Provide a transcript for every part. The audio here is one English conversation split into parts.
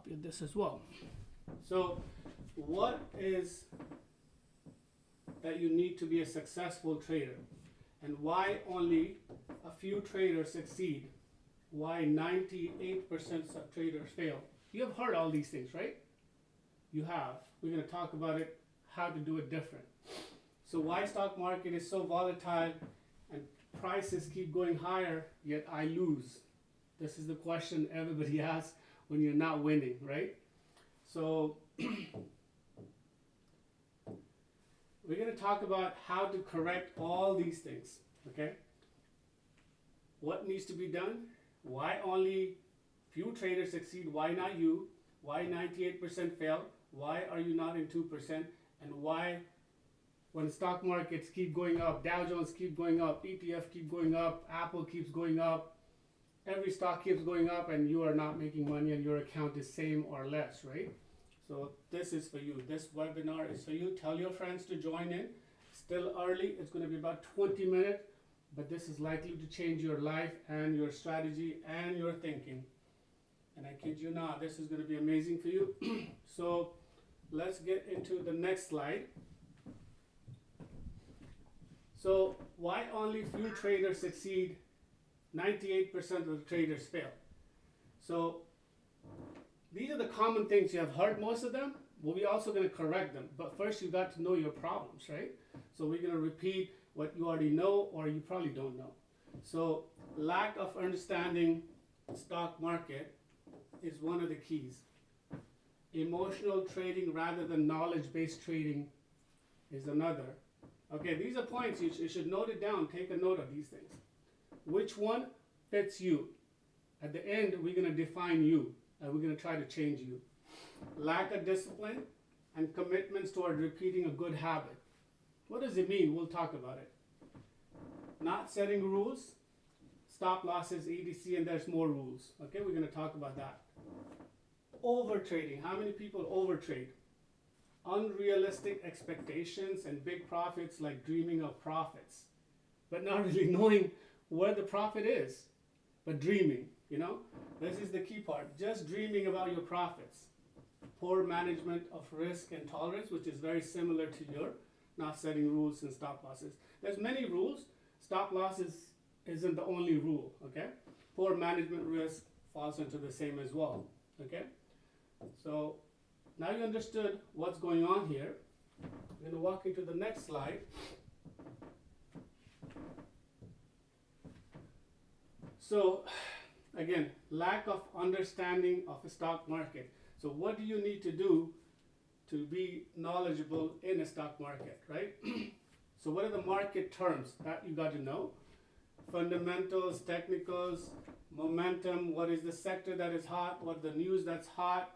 copy of this as well. So what is that you need to be a successful trader, and why only a few traders succeed? Why 98% of traders fail? You have heard all these things, right? You have. We're going to talk about it, how to do it different. So why stock market is so volatile and prices keep going higher, yet I lose? This is the question everybody asks when you're not winning, right? So we're going to talk about how to correct all these things, okay? What needs to be done? Why only few traders succeed? Why not you? Why 98% fail? Why are you not in 2%? And why, when stock markets keep going up, Dow Jones keep going up, ETF keep going up, Apple keeps going up, every stock keeps going up, and you are not making money and your account is same or less, right? So this is for you. This webinar is for you. Tell your friends to join in. Still early. It's going to be about 20 minutes, but this is likely to change your life and your strategy and your thinking. And I kid you not, this is going to be amazing for you. So let's get into the next slide. So why only few traders succeed? 98% of the traders fail. So these are the common things. You have heard most of them, but we're also going to correct them. But first you got to know your problems, right? So we're going to repeat what you already know or you probably don't know. So lack of understanding stock market is one of the keys. Emotional trading rather than knowledge-based trading is another. Okay, these are points. You should note it down. Take a note of these things. Which one fits you? At the end, we're going to define you, and we're going to try to change you. Lack of discipline and commitments toward repeating a good habit. What does it mean? We'll talk about it. Not setting rules, stop losses, EDC, and there's more rules. Okay, we're going to talk about that. Over trading. How many people overtrade? Unrealistic expectations and big profits, like dreaming of profits, but not really knowing where the profit is, but dreaming, you know? This is the key part. Just dreaming about your profits. Poor management of risk and tolerance, which is very similar to your not setting rules and stop losses. There's many rules. Stop losses isn't the only rule, okay? Poor management risk falls into the same as well, okay? So now you understood what's going on here. I'm going to walk into the next slide. So again, lack of understanding of the stock market. So what do you need to do to be knowledgeable in a stock market, right? So what are the market terms that you got to know? Fundamentals, technicals, momentum, what is the sector that is hot, what the news that's hot.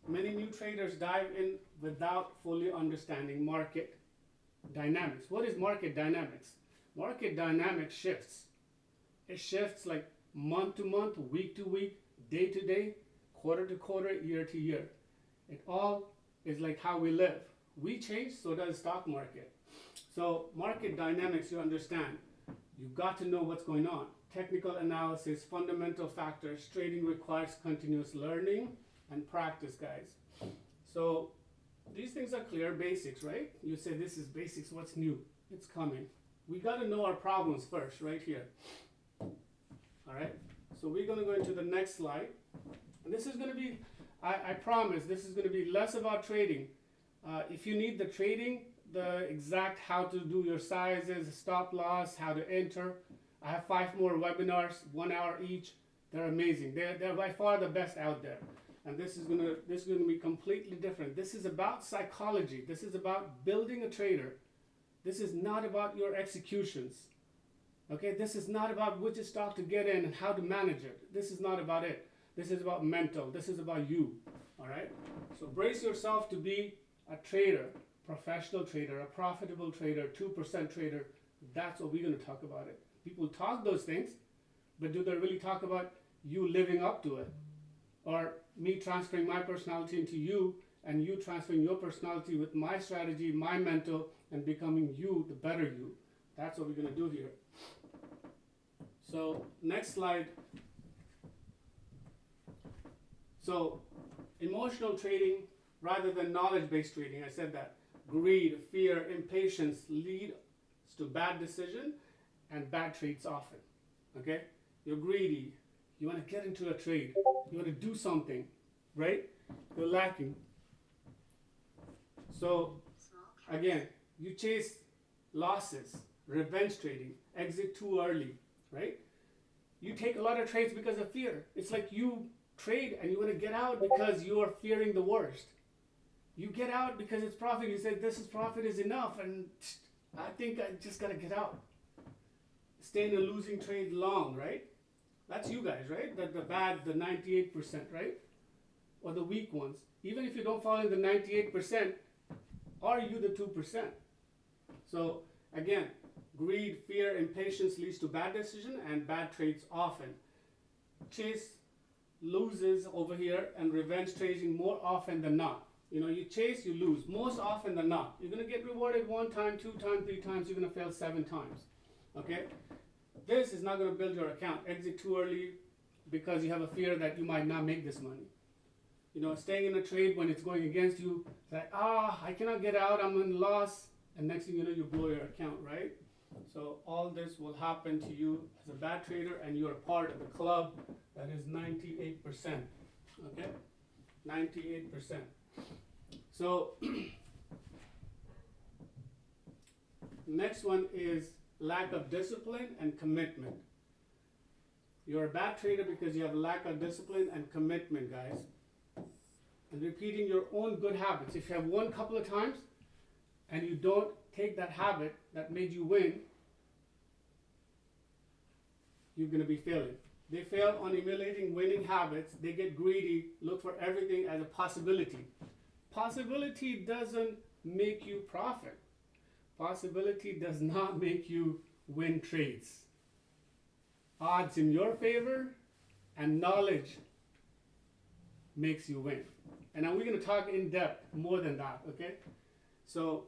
Many new traders dive in without fully understanding market dynamics. What is market dynamics? Market dynamics shifts. It shifts like month to month, week to week, day to day, quarter to quarter, year to year. It all is like how we live. We change, so does the stock market. So market dynamics, you understand. You've got to know what's going on. Technical analysis, fundamental factors. Trading requires continuous learning and practice, guys. So these things are clear, basics, right? You say this is basics, what's new? It's coming. We got to know our problems first, right here. All right, so we're going to go into the next slide. And this is going to be, I promise, this is going to be less about trading. If you need the trading, the exact how to do your sizes, stop loss, how to enter, I have 5 more webinars, 1 hour each. They're amazing. They're by far the best out there. And this is going to be completely different. This is about psychology. This is about building a trader. This is not about your executions. Okay, this is not about which stock to get in and how to manage it. This is not about it. This is about mental. This is about you. All right? So brace yourself to be a trader, professional trader, a profitable trader, 2% trader. That's what we're going to talk about it. People talk those things, but do they really talk about you living up to it? Or me transferring my personality into you and you transferring your personality with my strategy, my mental, and becoming you, the better you. That's what we're going to do here. So next slide. So emotional trading rather than knowledge-based trading. I said that. Greed, fear, impatience leads to bad decision and bad trades often. Okay? You're greedy. You want to get into a trade. You want to do something, right? You're lacking. So, again, you chase losses, revenge trading, exit too early, right? You take a lot of trades because of fear. It's like you trade and you want to get out because you are fearing the worst. You get out because it's profit. You say, this is profit is enough, and I think I just got to get out. Stay in a losing trade long, right? That's you guys, right? The bad, the 98%, right? Or the weak ones. Even if you don't fall in the 98%, are you the 2%? So, again, greed, fear, impatience leads to bad decision and bad trades often. Chase loses over here, and revenge trading more often than not. You know, you chase, you lose. Most often than not. You're going to get rewarded 1 time, 2 times, 3 times. You're going to fail 7 times. Okay? This is not going to build your account. Exit too early because you have a fear that you might not make this money. You know, staying in a trade when it's going against you, like, I cannot get out, I'm in loss. And next thing you know, you blow your account, right? So all this will happen to you as a bad trader, and you're part of the club that is 98%. Okay? 98%. So, next one is lack of discipline and commitment. You're a bad trader because you have a lack of discipline and commitment, guys. And repeating your own good habits. If you have won a couple of times and you don't take that habit that made you win, you're going to be failing. They fail on emulating winning habits. They get greedy, look for everything as a possibility. Possibility doesn't make you profit. Possibility does not make you win trades. Odds in your favor and knowledge makes you win. And now we're going to talk in depth more than that, okay? So,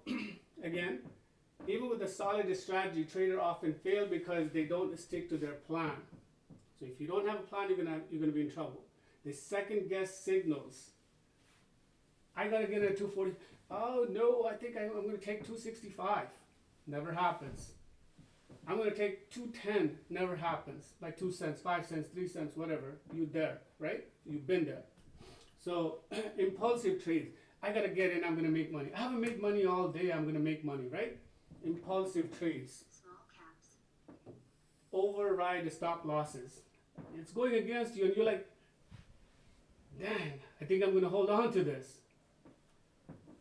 again, even with a solid strategy, traders often fail because they don't stick to their plan. So if you don't have a plan, you're gonna be in trouble. They second guess signals. I gotta get at 240. Oh no, I think I'm gonna take 265. Never happens. I'm gonna take 210. Never happens. Like 2 cents, 5 cents, 3 cents, whatever. You there, right? You've been there. So impulsive trades. I gotta get in. I'm gonna make money. I haven't made money all day. I'm gonna make money, right? Impulsive trades. Small caps. Override the stop losses. It's going against you, and you're like, dang, I think I'm going to hold on to this.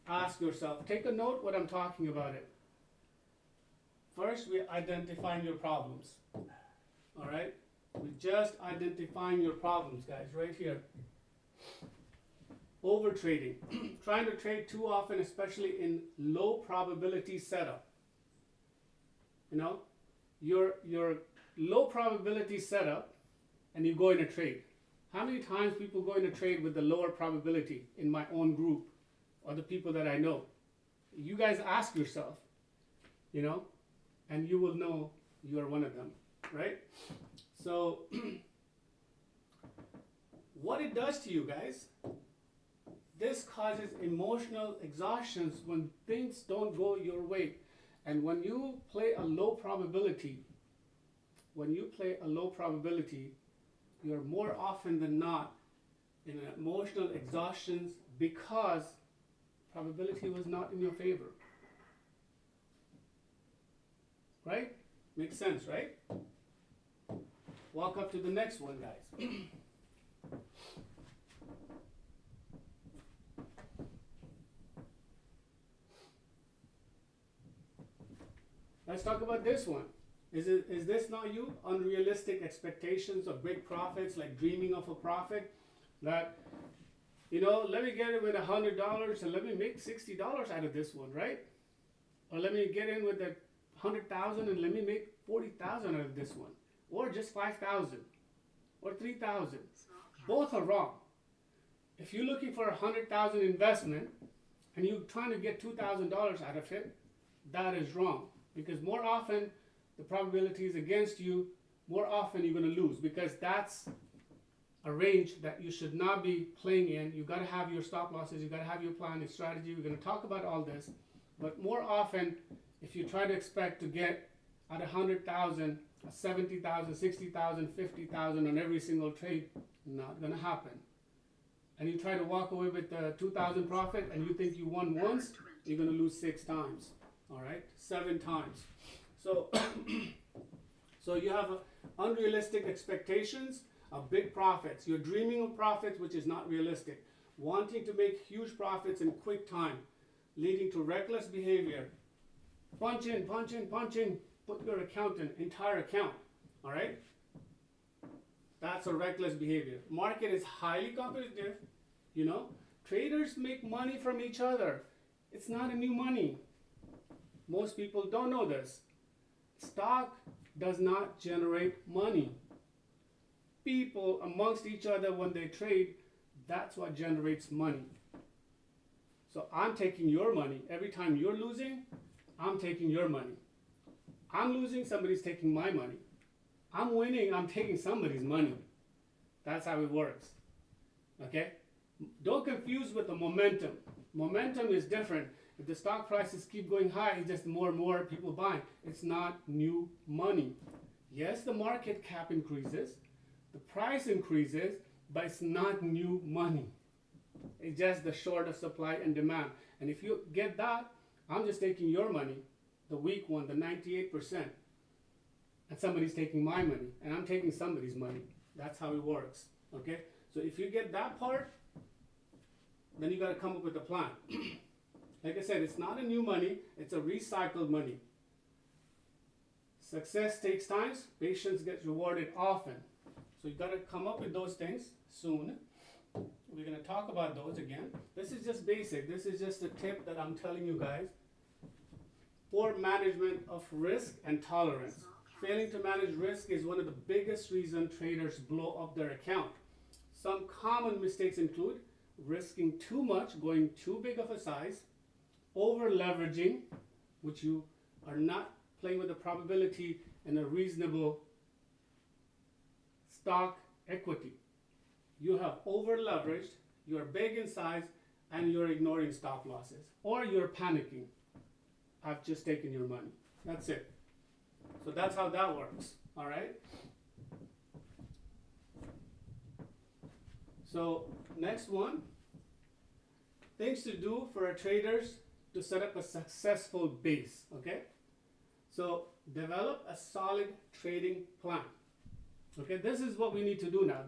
Ask yourself, take a note what I'm talking about it. First, we're identifying your problems. All right? We're just identifying your problems, guys, right here. Over trading. Trying to trade too often, especially in low probability setup. You know, your low probability setup, and you go in a trade. How many times people go in a trade with the lower probability in my own group or the people that I know? You guys ask yourself, you know, and you will know you are one of them, right? So, what it does to you guys, this causes emotional exhaustions when things don't go your way. And when you play a low probability, you're more often than not in an emotional exhaustion because probability was not in your favor. Right? Makes sense, right? Walk up to the next one, guys. Let's talk about this one. Is this not you? Unrealistic expectations of big profits, like dreaming of a profit that, you know, let me get it with $100 and let me make $60 out of this one, right? Or let me get in with the 100,000 and let me make 40,000 out of this one, or just 5,000 or 3,000. Both are wrong. If you're looking for 100,000 investment and you're trying to get $2,000 out of it, that is wrong, because more often the probability is against you. More often you're going to lose, because that's a range that you should not be playing in. You got to have your stop losses, you got to have your plan, your strategy. We're going to talk about all this, but more often, if you try to expect to get at 100,000, 70,000, 60,000, 50,000 on every single trade, not going to happen. And you try to walk away with 2,000 profit, and you think you won once, you're going to lose 6 times. All right, 7 times. So, so you have unrealistic expectations of big profits. You're dreaming of profits, which is not realistic. Wanting to make huge profits in quick time, leading to reckless behavior. Punch in, punch in, punch in. Put your entire account. All right. That's a reckless behavior. Market is highly competitive. You know, traders make money from each other. It's not a new money. Most people don't know this. Stock does not generate money. People amongst each other, when they trade, that's what generates money. So I'm taking your money. Every time you're losing, I'm taking your money. I'm losing, somebody's taking my money. I'm winning, I'm taking somebody's money. That's how it works. Okay? Don't confuse with the momentum. Momentum is different. If the stock prices keep going high, it's just more and more people buying. It's not new money. Yes, the market cap increases, the price increases, but it's not new money. It's just the short of supply and demand. And if you get that, I'm just taking your money, the weak one, the 98%, and somebody's taking my money, and I'm taking somebody's money. That's how it works. Okay? So if you get that part, then you got to come up with a plan. Like I said, it's not a new money, it's a recycled money. Success takes time, patience gets rewarded often. So you got to come up with those things soon. We're going to talk about those again. This is just basic. This is just a tip that I'm telling you guys. Poor management of risk and tolerance. Failing to manage risk is one of the biggest reasons traders blow up their account. Some common mistakes include risking too much, going too big of a size, over leveraging, which you are not playing with the probability and a reasonable stock equity. You have over leveraged, you're big in size, and you're ignoring stop losses, or you're panicking. I've just taken your money. That's it. So that's how that works. All right. So next one, things to do for our traders to set up a successful base. Okay. So develop a solid trading plan. Okay, this is what we need to do now.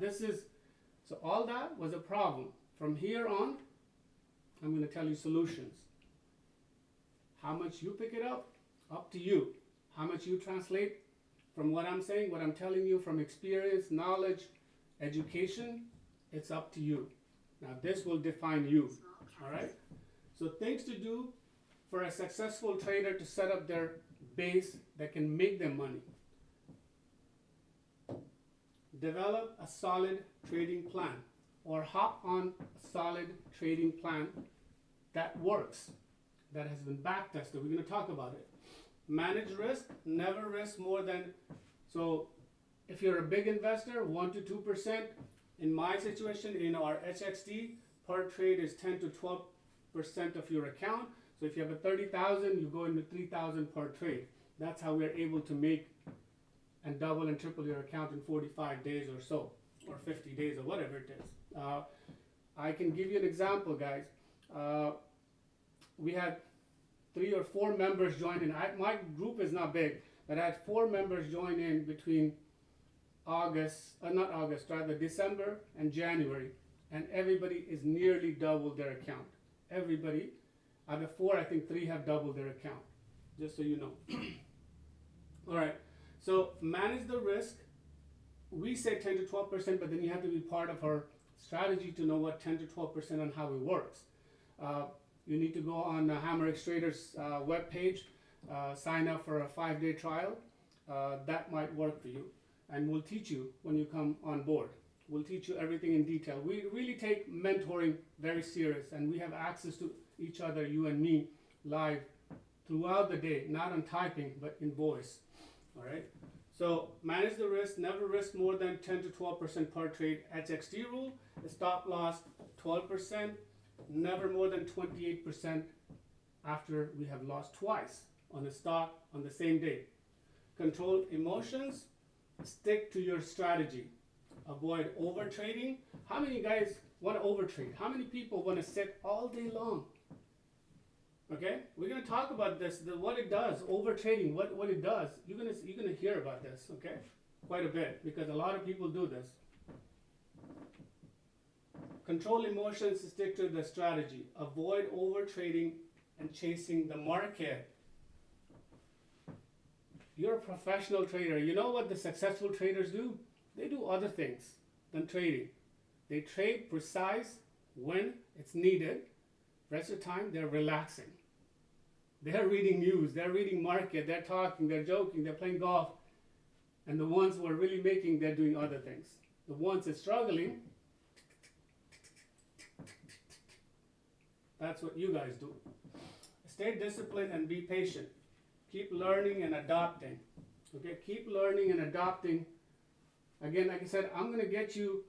So all that was a problem. From here on, I'm going to tell you solutions. How much you pick it up to you. How much you translate from what I'm saying, what I'm telling you from experience, knowledge, education, it's up to you. Now this will define you. All right? So things to do for a successful trader to set up their base that can make them money. Develop a solid trading plan, or hop on a solid trading plan that works, that has been back tested. We're going to talk about it. Manage risk. Never risk more than, so if you're a big investor, 1 to 2%. In my situation, in our HXT, per trade is 10 to 12% of your account. So if you have a 30,000, you go into 3,000 per trade. That's how we're able to make and double and triple your account in 45 days or so, or 50 days or whatever it is. I can give you an example, guys. We had 3 or 4 members join in. My group is not big, but I had 4 members join in between December and January, and everybody is nearly doubled their account. Everybody, out of 4, I think 3 have doubled their account, just so you know. All right, so manage the risk. We say 10 to 12%, but then you have to be part of our strategy to know what 10 to 12% and how it works. You need to go on HammerX Traders webpage, sign up for a 5-day trial. That might work for you, and we'll teach you when you come on board. We'll teach you everything in detail. We really take mentoring very serious, and we have access to each other, you and me, live throughout the day, not on typing, but in voice. All right. So manage the risk, never risk more than 10 to 12% per trade. HXT rule, stop loss 12%, never more than 28% after we have lost twice on a stock on the same day. Control emotions, stick to your strategy. Avoid over trading. How many guys want to overtrade? How many people want to sit all day long? Okay, we're gonna talk about this, what it does, over trading, what it does. You're gonna hear about this, okay, quite a bit, because a lot of people do this. Control emotions, stick to the strategy. Avoid over trading and chasing the market. You're a professional trader. You know what the successful traders do? They do other things than trading. They trade precise when it's needed. Rest of the time, they're relaxing. They're reading news, they're reading market, they're talking, they're joking, they're playing golf. And the ones who are really making, they're doing other things. The ones that are struggling, that's what you guys do. Stay disciplined and be patient. Keep learning and adopting. Okay, keep learning and adopting. Again, like I said, I'm gonna get you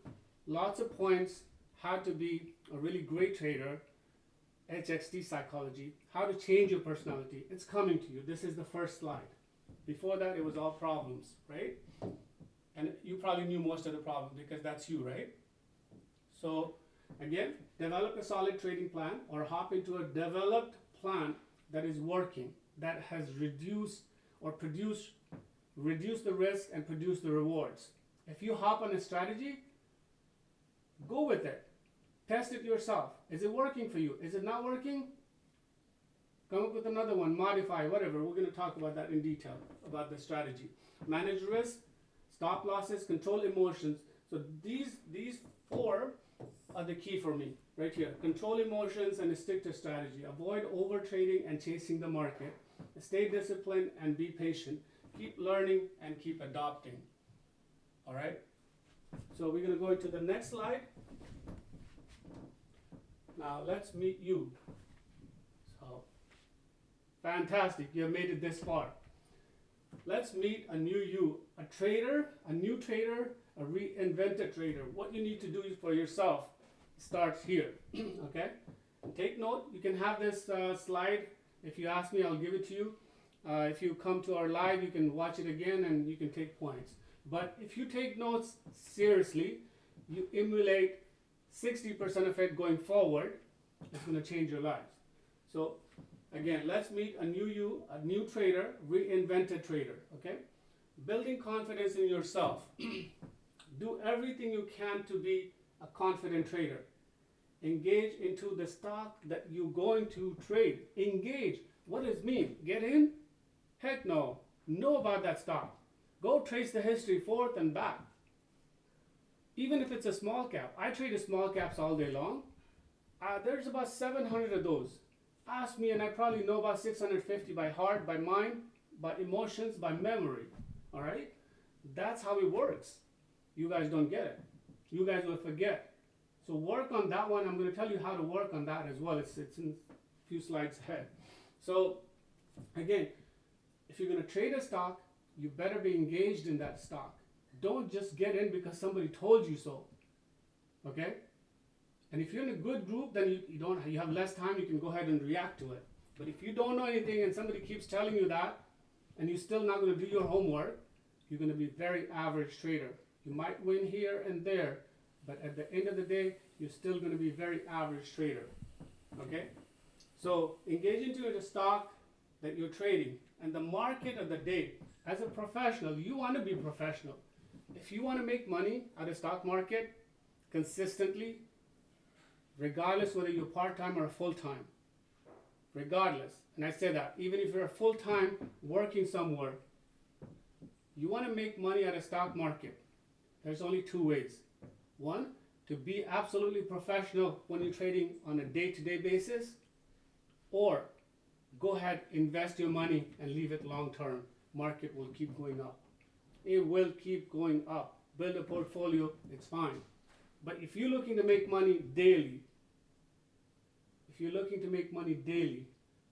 lots of points how to be a really great trader. HXT psychology, how to change your personality. It's coming to you. This is the first slide. Before that, it was all problems, right? And you probably knew most of the problems because that's you, right? So again, develop a solid trading plan or hop into a developed plan that is working, that has reduced the risk and produce the rewards. If you hop on a strategy, go with it. Test it yourself. Is it working for you? Is it not working? Come up with another one, modify, whatever. We're going to talk about that in detail, about the strategy. Manage risk, stop losses, control emotions. So these four are the key for me, right here. Control emotions and stick to strategy. Avoid over trading and chasing the market. Stay disciplined and be patient. Keep learning and keep adopting. All right? So we're going to go into the next slide. Now let's meet you. So, fantastic, you have made it this far. Let's meet a new you, a trader, a new trader, a reinvented trader. What you need to do for yourself starts here, okay? Take note, you can have this slide. If you ask me, I'll give it to you. If you come to our live, you can watch it again and you can take points. But if you take notes seriously, you emulate 60% of it going forward, it's going to change your lives. So again, let's meet a new you, a new trader, reinvented trader, okay? Building confidence in yourself. Do everything you can to be a confident trader. Engage into the stock that you're going to trade. Engage. What does it mean? Get in? Heck no. Know about that stock. Go trace the history forth and back. Even if it's a small cap, I trade small caps all day long. There's about 700 of those. Ask me and I probably know about 650 by heart, by mind, by emotions, by memory. All right? That's how it works. You guys don't get it. You guys will forget. So work on that one. I'm going to tell you how to work on that as well. It's in a few slides ahead. So again, if you're going to trade a stock, you better be engaged in that stock. Don't just get in because somebody told you so. Okay? And if you're in a good group, then you have less time, you can go ahead and react to it. But if you don't know anything and somebody keeps telling you that, and you're still not going to do your homework, you're going to be a very average trader. You might win here and there, but at the end of the day, you're still going to be a very average trader. Okay? So engage into the stock that you're trading and the market of the day. As a professional, you want to be professional. If you want to make money at a stock market consistently, regardless whether you're part-time or full-time, regardless, and I say that, even if you're full-time working somewhere, you want to make money at a stock market, there's only two ways. One, to be absolutely professional when you're trading on a day-to-day basis, or go ahead, invest your money and leave it long-term. Market will keep going up. It will keep going up. Build a portfolio, it's fine. But if you're looking to make money daily,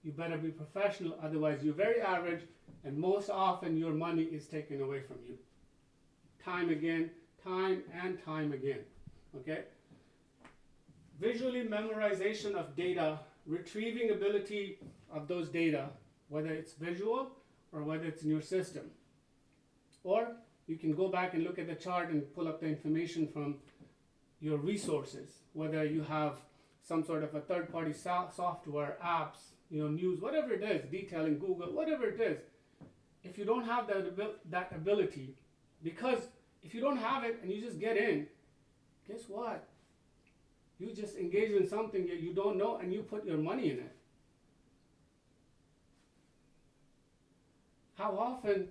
You better be professional, otherwise you're very average, and most often your money is taken away from you. Time again, time and time again. Okay? Visually memorization of data, retrieving ability of those data, whether it's visual or whether it's in your system. Or you can go back and look at the chart and pull up the information from your resources, whether you have some sort of a third-party software, apps, news, whatever it is, detailing, Google, whatever it is. If you don't have that ability, because if you don't have it and you just get in, guess what? You just engage in something that you don't know and you put your money in it. How often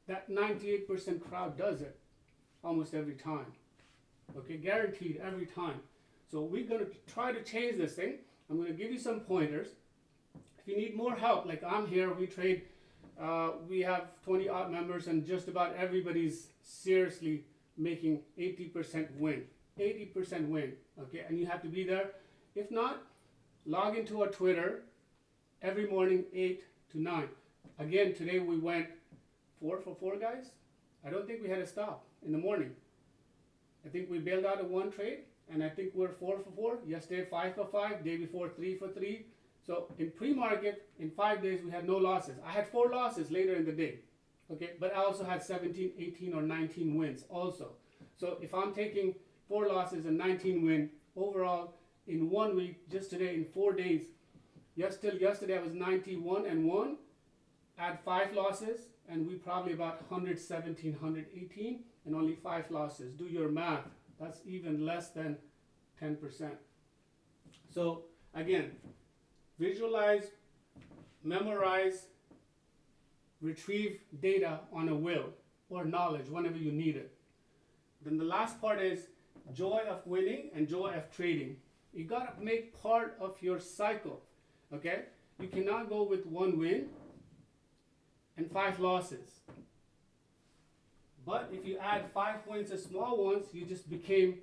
that 98% crowd does it? Almost every time. Okay, guaranteed every time. So we're going to try to change this thing. I'm going to give you some pointers. If you need more help, like I'm here, we trade, we have 20 odd members and just about everybody's seriously making 80% win. 80% win, okay, and you have to be there. If not, log into our Twitter every morning, 8 to 9. Again, today we went 4 for 4, guys. I don't think we had a stop in the morning. I think we bailed out of one trade, and I think we're 4 for 4. Yesterday, 5 for 5. Day before, 3 for 3. So in pre-market, in 5 days, we had no losses. I had 4 losses later in the day, okay, but I also had 17, 18, or 19 wins also. So if I'm taking 4 losses and 19 win overall in 1 week, just today in 4 days. Yesterday I was 91 and 1, add 5 losses, and we probably about 117, 118, and only 5 losses. Do your math. That's even less than 10%. So again, visualize, memorize, retrieve data on a will or knowledge whenever you need it. Then the last part is joy of winning and joy of trading. You gotta make part of your cycle, okay? You cannot go with 1 win and 5 losses. But if you add 5 wins and small ones, you just became,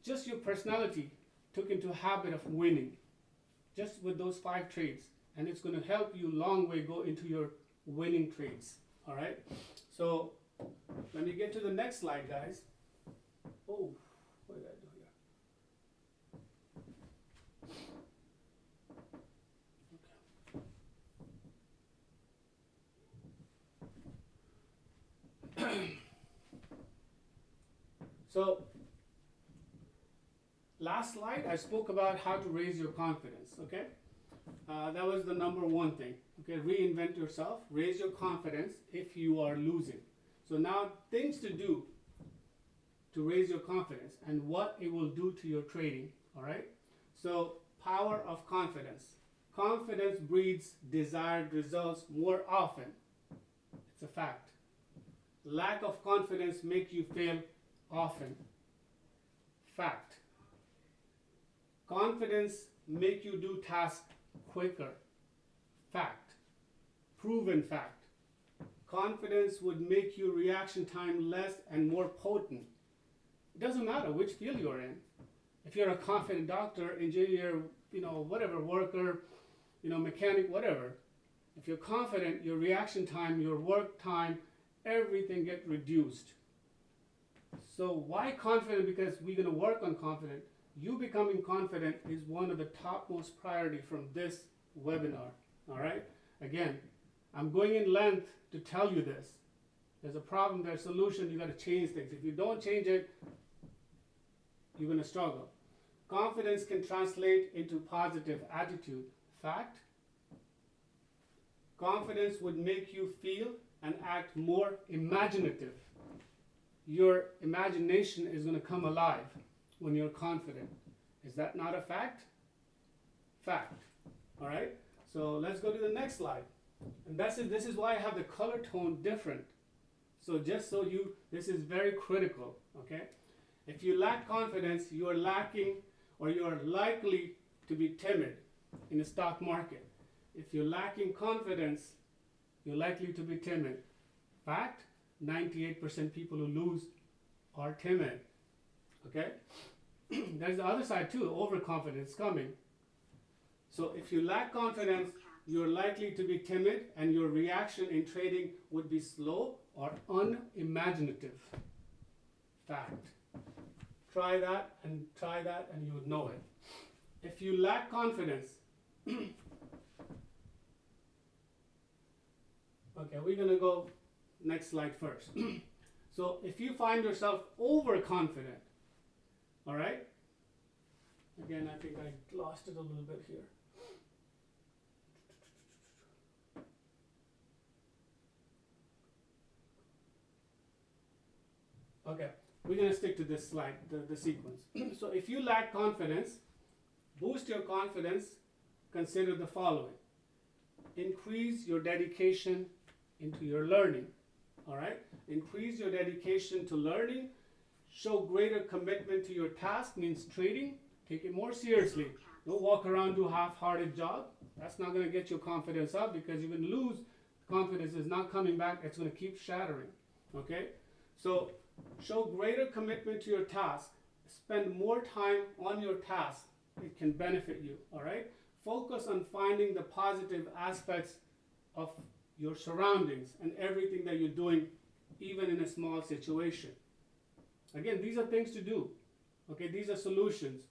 just your personality took into a habit of winning, just with those 5 trades. And it's gonna help you long way go into your winning trades, all right? So let me get to the next slide, guys. Oh, what did I do here? Okay. So, last slide, I spoke about how to raise your confidence, okay? That was the number 1 thing, okay? Reinvent yourself, raise your confidence if you are losing. So now, things to do to raise your confidence and what it will do to your trading, all right? So, power of confidence. Confidence breeds desired results more often. It's a fact. Lack of confidence makes you fail often. Fact. Confidence make you do tasks quicker. Fact. Proven fact. Confidence would make your reaction time less and more potent. It doesn't matter which field you're in. If you're a confident doctor, engineer, whatever, worker, mechanic, whatever. If you're confident, your reaction time, your work time, everything gets reduced. So why confident? Because we're going to work on confident. You becoming confident is one of the topmost priority from this webinar. All right? Again, I'm going in length to tell you this. There's a problem, there's a solution, you got to change things. If you don't change it, you're going to struggle. Confidence can translate into positive attitude. Fact. Confidence would make you feel and act more imaginative. Your imagination is going to come alive when you're confident. Is that not a fact? Fact. All right? So let's go to the next slide. And this is why I have the color tone different. So just so this is very critical, okay? If you lack confidence, you are lacking or you are likely to be timid in the stock market. If you're lacking confidence, you're likely to be timid. Fact, 98% people who lose are timid, okay? There's the other side too, overconfidence coming. So if you lack confidence, you're likely to be timid and your reaction in trading would be slow or unimaginative. Fact. Try that and you would know it. If you lack confidence, okay, we're going to go next slide first. So if you find yourself overconfident, all right? Again, I think I lost it a little bit here. Okay, we're going to stick to this slide, the sequence. So if you lack confidence, boost your confidence, consider the following. Increase your dedication into your learning, all right? Increase your dedication to learning. Show greater commitment to your task, means trading. Take it more seriously. Don't walk around, do a half-hearted job. That's not going to get your confidence up because you're going to lose. Confidence is not coming back. It's going to keep shattering, okay? So show greater commitment to your task. Spend more time on your task. It can benefit you, all right? Focus on finding the positive aspects of your surroundings and everything that you're doing, even in a small situation. Again, these are things to do, okay? These are solutions.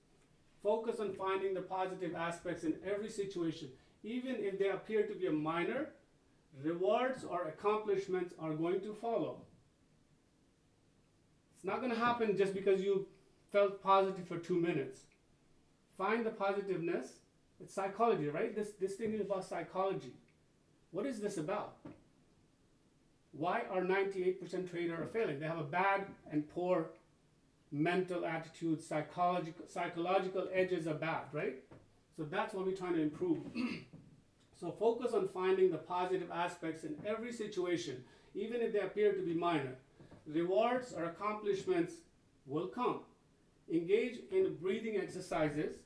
Focus on finding the positive aspects in every situation. Even if they appear to be a minor, rewards or accomplishments are going to follow. It's not going to happen just because you felt positive for 2 minutes. Find the positiveness. It's psychology, right? This thing is about psychology. What is this about? Why are 98% traders are failing? They have a bad and poor mental attitude, psychological edges are bad, right? So that's what we're trying to improve. So focus on finding the positive aspects in every situation, even if they appear to be minor. Rewards or accomplishments will come. Engage in breathing exercises.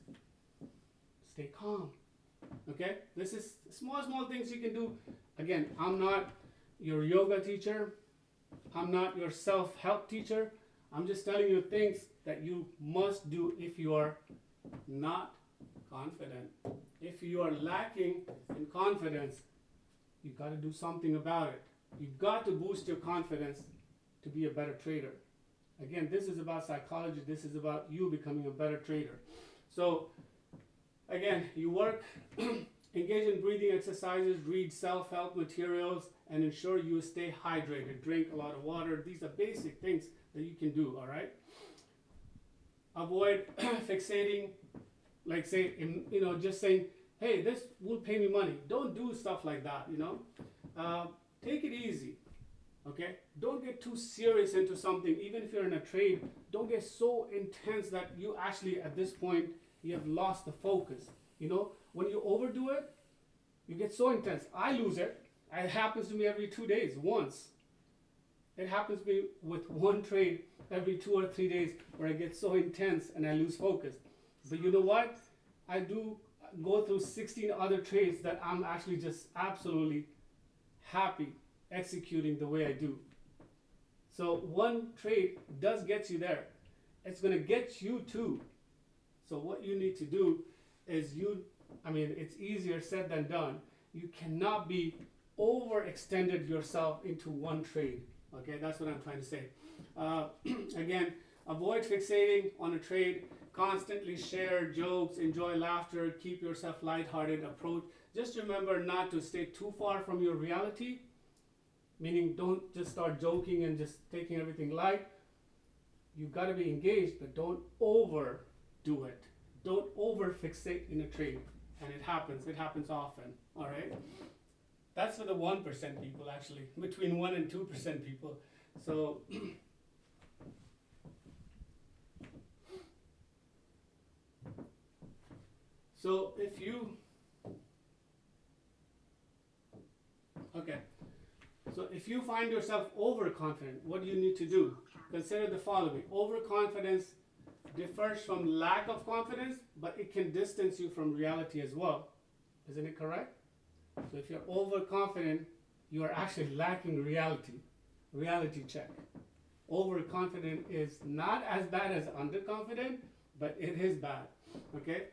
Stay calm. Okay? This is small things you can do. Again, I'm not your yoga teacher. I'm not your self-help teacher. I'm just telling you things that you must do if you are not confident. If you are lacking in confidence, you got to do something about it. You got to boost your confidence to be a better trader. Again, this is about psychology. This is about you becoming a better trader. So, again, you work, engage in breathing exercises, read self-help materials, and ensure you stay hydrated. Drink a lot of water. These are basic things that you can do, all right? Avoid fixating, like say, just saying, hey, this will pay me money. Don't do stuff like that, Take it easy, okay? Don't get too serious into something. Even if you're in a trade, don't get so intense that you actually, at this point, you have lost the focus. When you overdo it, you get so intense. I lose it. It happens to me every 2 days, once. It happens to me with one trade every 2 or 3 days where I get so intense and I lose focus. But you know what? I do go through 16 other trades that I'm actually just absolutely happy executing the way I do. So one trade does get you there. It's going to get you too. So what you need to do is it's easier said than done. You cannot be overextended yourself into one trade. Okay, that's what I'm trying to say. Again, avoid fixating on a trade. Constantly share jokes, enjoy laughter, keep yourself lighthearted approach. Just remember not to stay too far from your reality, meaning don't just start joking and just taking everything light. You've got to be engaged, but don't overdo it. Don't over fixate in a trade. And it happens often, all right? That's for the 1% people, actually, between 1 and 2% people. So, if you find yourself overconfident, what do you need to do? Consider the following. Overconfidence differs from lack of confidence, but it can distance you from reality as well. Isn't it correct? So if you're overconfident, you are actually lacking reality. Reality check. Overconfident is not as bad as underconfident, but it is bad. Okay?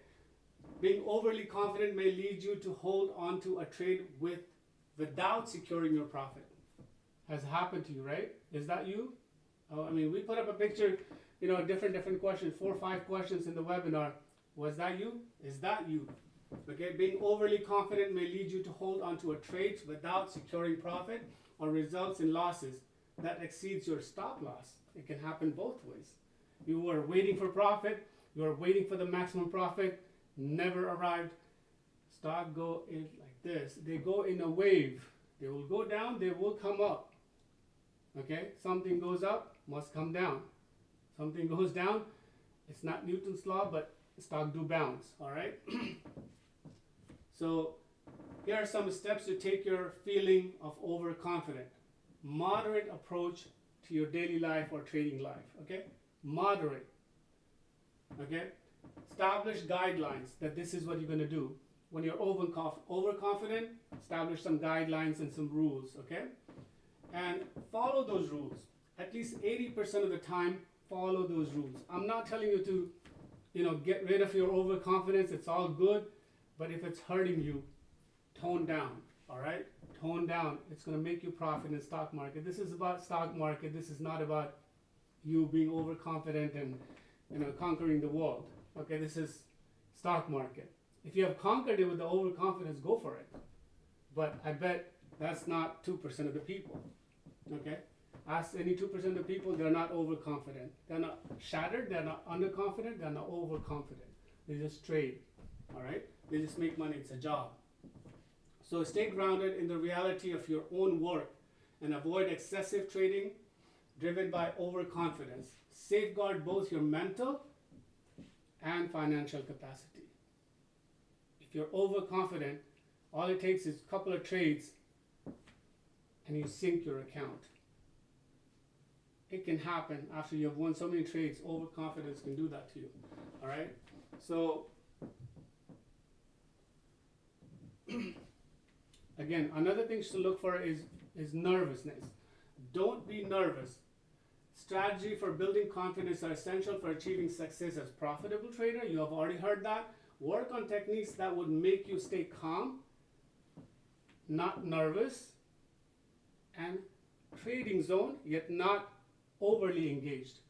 Being overly confident may lead you to hold on to a trade without securing your profit. Has happened to you, right? Is that you? I mean, we put up a picture, different questions, 4 or 5 questions in the webinar. Was that you? Is that you? Okay, being overly confident may lead you to hold on to a trade without securing profit or results in losses that exceeds your stop loss. It can happen both ways. You were waiting for profit, you were waiting for the maximum profit, never arrived. Stock go in like this. They go in a wave. They will go down, they will come up. Okay, something goes up, must come down. Something goes down, it's not Newton's law, but stock do bounce, all right? So here are some steps to take your feeling of overconfident. Moderate approach to your daily life or trading life, okay? Moderate, okay? Establish guidelines that this is what you're going to do. When you're overconfident, establish some guidelines and some rules, okay? And follow those rules. At least 80% of the time, follow those rules. I'm not telling you to, get rid of your overconfidence. It's all good. But if it's hurting you, tone down, all right? Tone down. It's going to make you profit in stock market. This is about stock market. This is not about you being overconfident and, conquering the world. Okay, this is stock market. If you have conquered it with the overconfidence, go for it. But I bet that's not 2% of the people. Okay? Ask any 2% of the people, they're not overconfident. They're not shattered, they're not underconfident, they're not overconfident. They just trade. All right? They just make money, it's a job. So stay grounded in the reality of your own work and avoid excessive trading driven by overconfidence. Safeguard both your mental and financial capacity. If you're overconfident, all it takes is a couple of trades and you sink your account. It can happen after you have won so many trades. Overconfidence can do that to you. All right? So, again, another thing to look for is nervousness. Don't be nervous. Strategy for building confidence are essential for achieving success as profitable trader. You have already heard that. Work on techniques that would make you stay calm, not nervous, and trading zone, yet not overly engaged.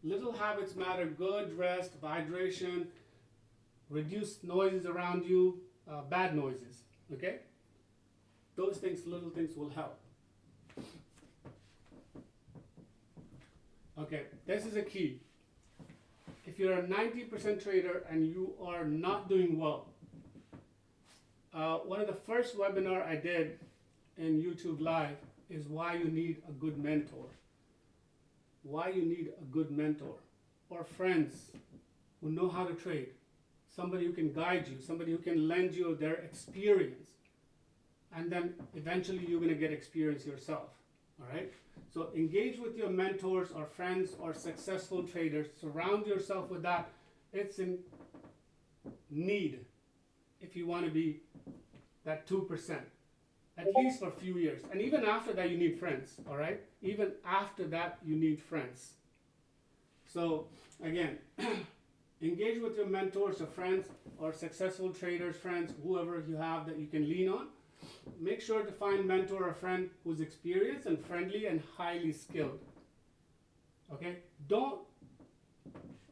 Little habits matter. Good rest, hydration, reduce noises around you, bad noises. Okay? Those things, little things will help. Okay, this is a key. If you're a 90% trader and you are not doing well, one of the first webinar I did in YouTube Live is why you need a good mentor. Why you need a good mentor or friends who know how to trade. Somebody who can guide you, somebody who can lend you their experience. And then eventually you're going to get experience yourself. All right? So engage with your mentors or friends or successful traders. Surround yourself with that. It's in need if you want to be that 2%. At least for a few years. And even after that, you need friends. All right? Even after that, you need friends. So, again, engage with your mentors or friends or successful traders, friends, whoever you have that you can lean on. Make sure to find mentor or friend who's experienced and friendly and highly skilled. Okay? Don't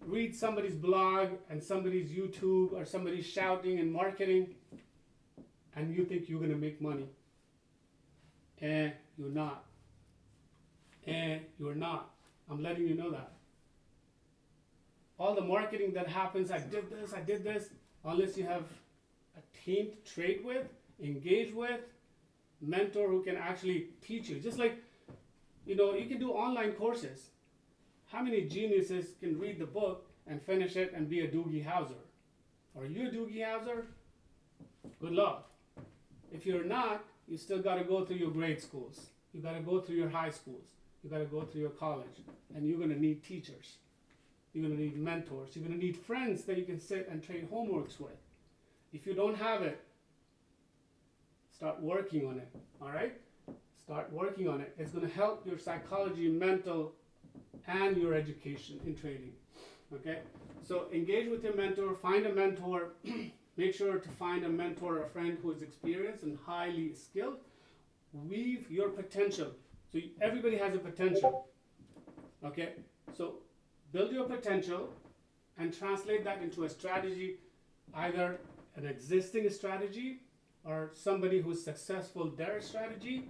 read somebody's blog and somebody's YouTube or somebody's shouting and marketing and you think you're going to make money. And you're not. And you're not. I'm letting you know that. All the marketing that happens, I did this, unless you have a team to trade with, engage with, mentor who can actually teach you. Just like, you can do online courses. How many geniuses can read the book and finish it and be a Doogie Howser? Are you a Doogie Howser? Good luck. If you're not, you still got to go through your grade schools. You got to go through your high schools. You got to go through your college. And you're going to need teachers. You're going to need mentors. You're going to need friends that you can sit and trade homeworks with. If you don't have it, start working on it. All right? Start working on it. It's going to help your psychology, mental, and your education in trading. Okay? So engage with your mentor. Find a mentor. Make sure to find a mentor or a friend who is experienced and highly skilled. Weave your potential. So everybody has a potential. Okay? So build your potential and translate that into a strategy, either an existing strategy or somebody who's successful their strategy,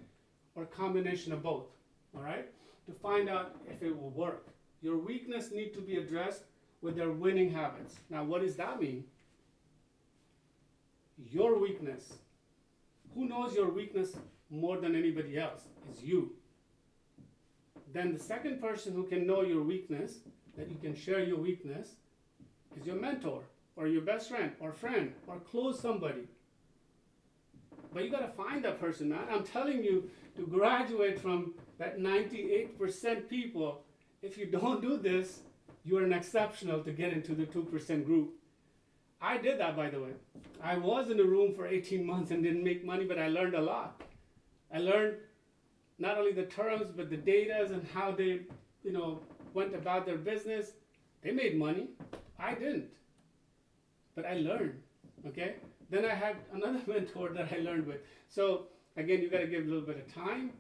or a combination of both. All right? To find out if it will work. Your weakness need to be addressed with their winning habits. Now, what does that mean? Your weakness. Who knows your weakness more than anybody else? Is you. Then the second person who can know your weakness, that you can share your weakness, is your mentor, or your best friend, or close somebody. But you got to find that person, man. I'm telling you, to graduate from that 98% people, if you don't do this, you are an exceptional to get into the 2% group. I did that, by the way. I was in a room for 18 months and didn't make money, but I learned a lot. I learned not only the terms, but the data and how they, went about their business. They made money. I didn't. But I learned, okay? Then I had another mentor that I learned with. So, again, you got to give a little bit of time.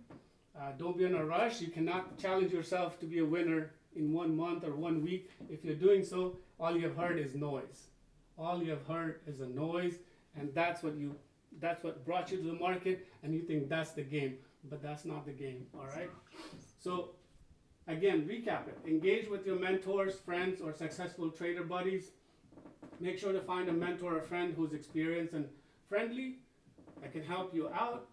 Don't be in a rush. You cannot challenge yourself to be a winner in 1 month or 1 week. If you're doing so, all you have heard is noise. All you have heard is a noise, and that's what brought you to the market, and you think that's the game, but that's not the game, all right? So, again, recap it. Engage with your mentors, friends, or successful trader buddies. Make sure to find a mentor or a friend who's experienced and friendly, that can help you out.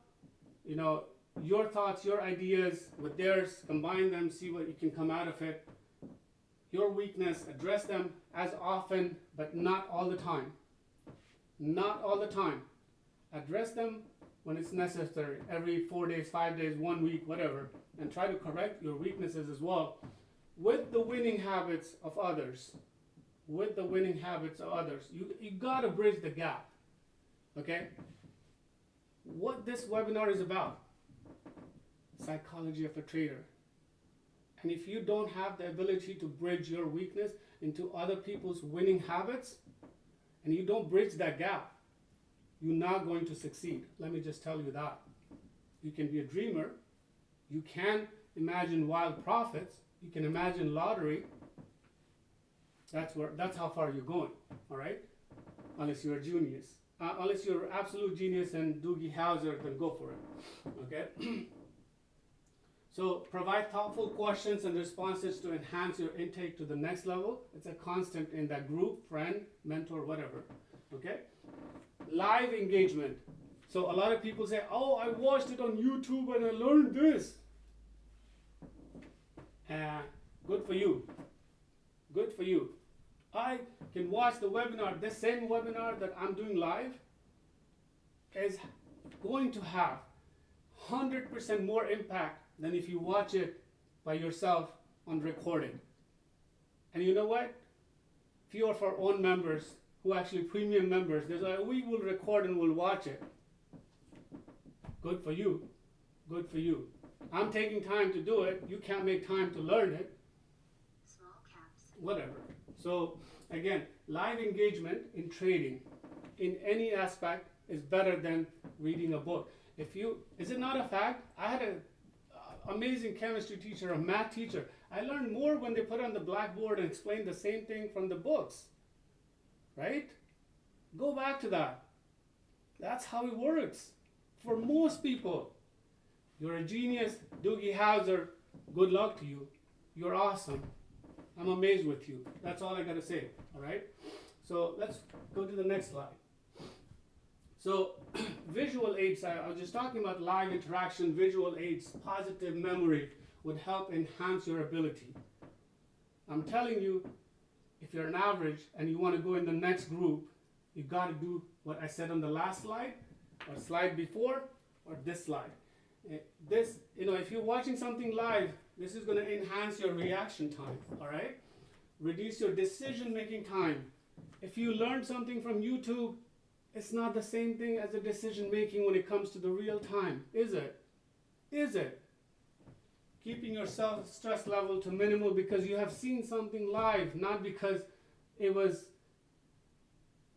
Your thoughts, your ideas with theirs, combine them, see what you can come out of it. Your weakness, address them as often, but not all the time. Not all the time. Address them when it's necessary, every 4 days, 5 days, 1 week, whatever, and try to correct your weaknesses as well with the winning habits of others. With the winning habits of others. You got to bridge the gap. Okay? What this webinar is about, psychology of a trader. And if you don't have the ability to bridge your weakness into other people's winning habits, and you don't bridge that gap, you're not going to succeed. Let me just tell you that. You can be a dreamer. You can imagine wild profits. You can imagine lottery. That's how far you're going, all right? Unless you're a genius. Unless you're an absolute genius and Doogie Howser, then go for it, okay? So provide thoughtful questions and responses to enhance your intake to the next level. It's a constant in that group, friend, mentor, whatever, okay? Live engagement. So a lot of people say, oh, I watched it on YouTube and I learned this. Good for you. Good for you. I can watch the webinar. This same webinar that I'm doing live is going to have 100% more impact than if you watch it by yourself on recording. And you know what? Few of our own members, who are actually premium members, they're like, we will record and we'll watch it. Good for you. Good for you. I'm taking time to do it. You can't make time to learn it. Small caps. Whatever. So again, live engagement in trading in any aspect is better than reading a book. Is it not a fact? I had an amazing chemistry teacher, a math teacher. I learned more when they put on the blackboard and explain the same thing from the books. Right? Go back to that. That's how it works. For most people, you're a genius, Doogie Howser, good luck to you. You're awesome. I'm amazed with you. That's all I got to say. All right? So let's go to the next slide. So visual aids, I was just talking about live interaction, visual aids, positive memory would help enhance your ability. I'm telling you, if you're an average and you want to go in the next group, you got to do what I said on the last slide, or slide before, or this slide. This, if you're watching something live, this is going to enhance your reaction time, all right? Reduce your decision-making time. If you learn something from YouTube, it's not the same thing as the decision-making when it comes to the real time, is it? Is it? Keeping your stress level to minimal because you have seen something live, not because it was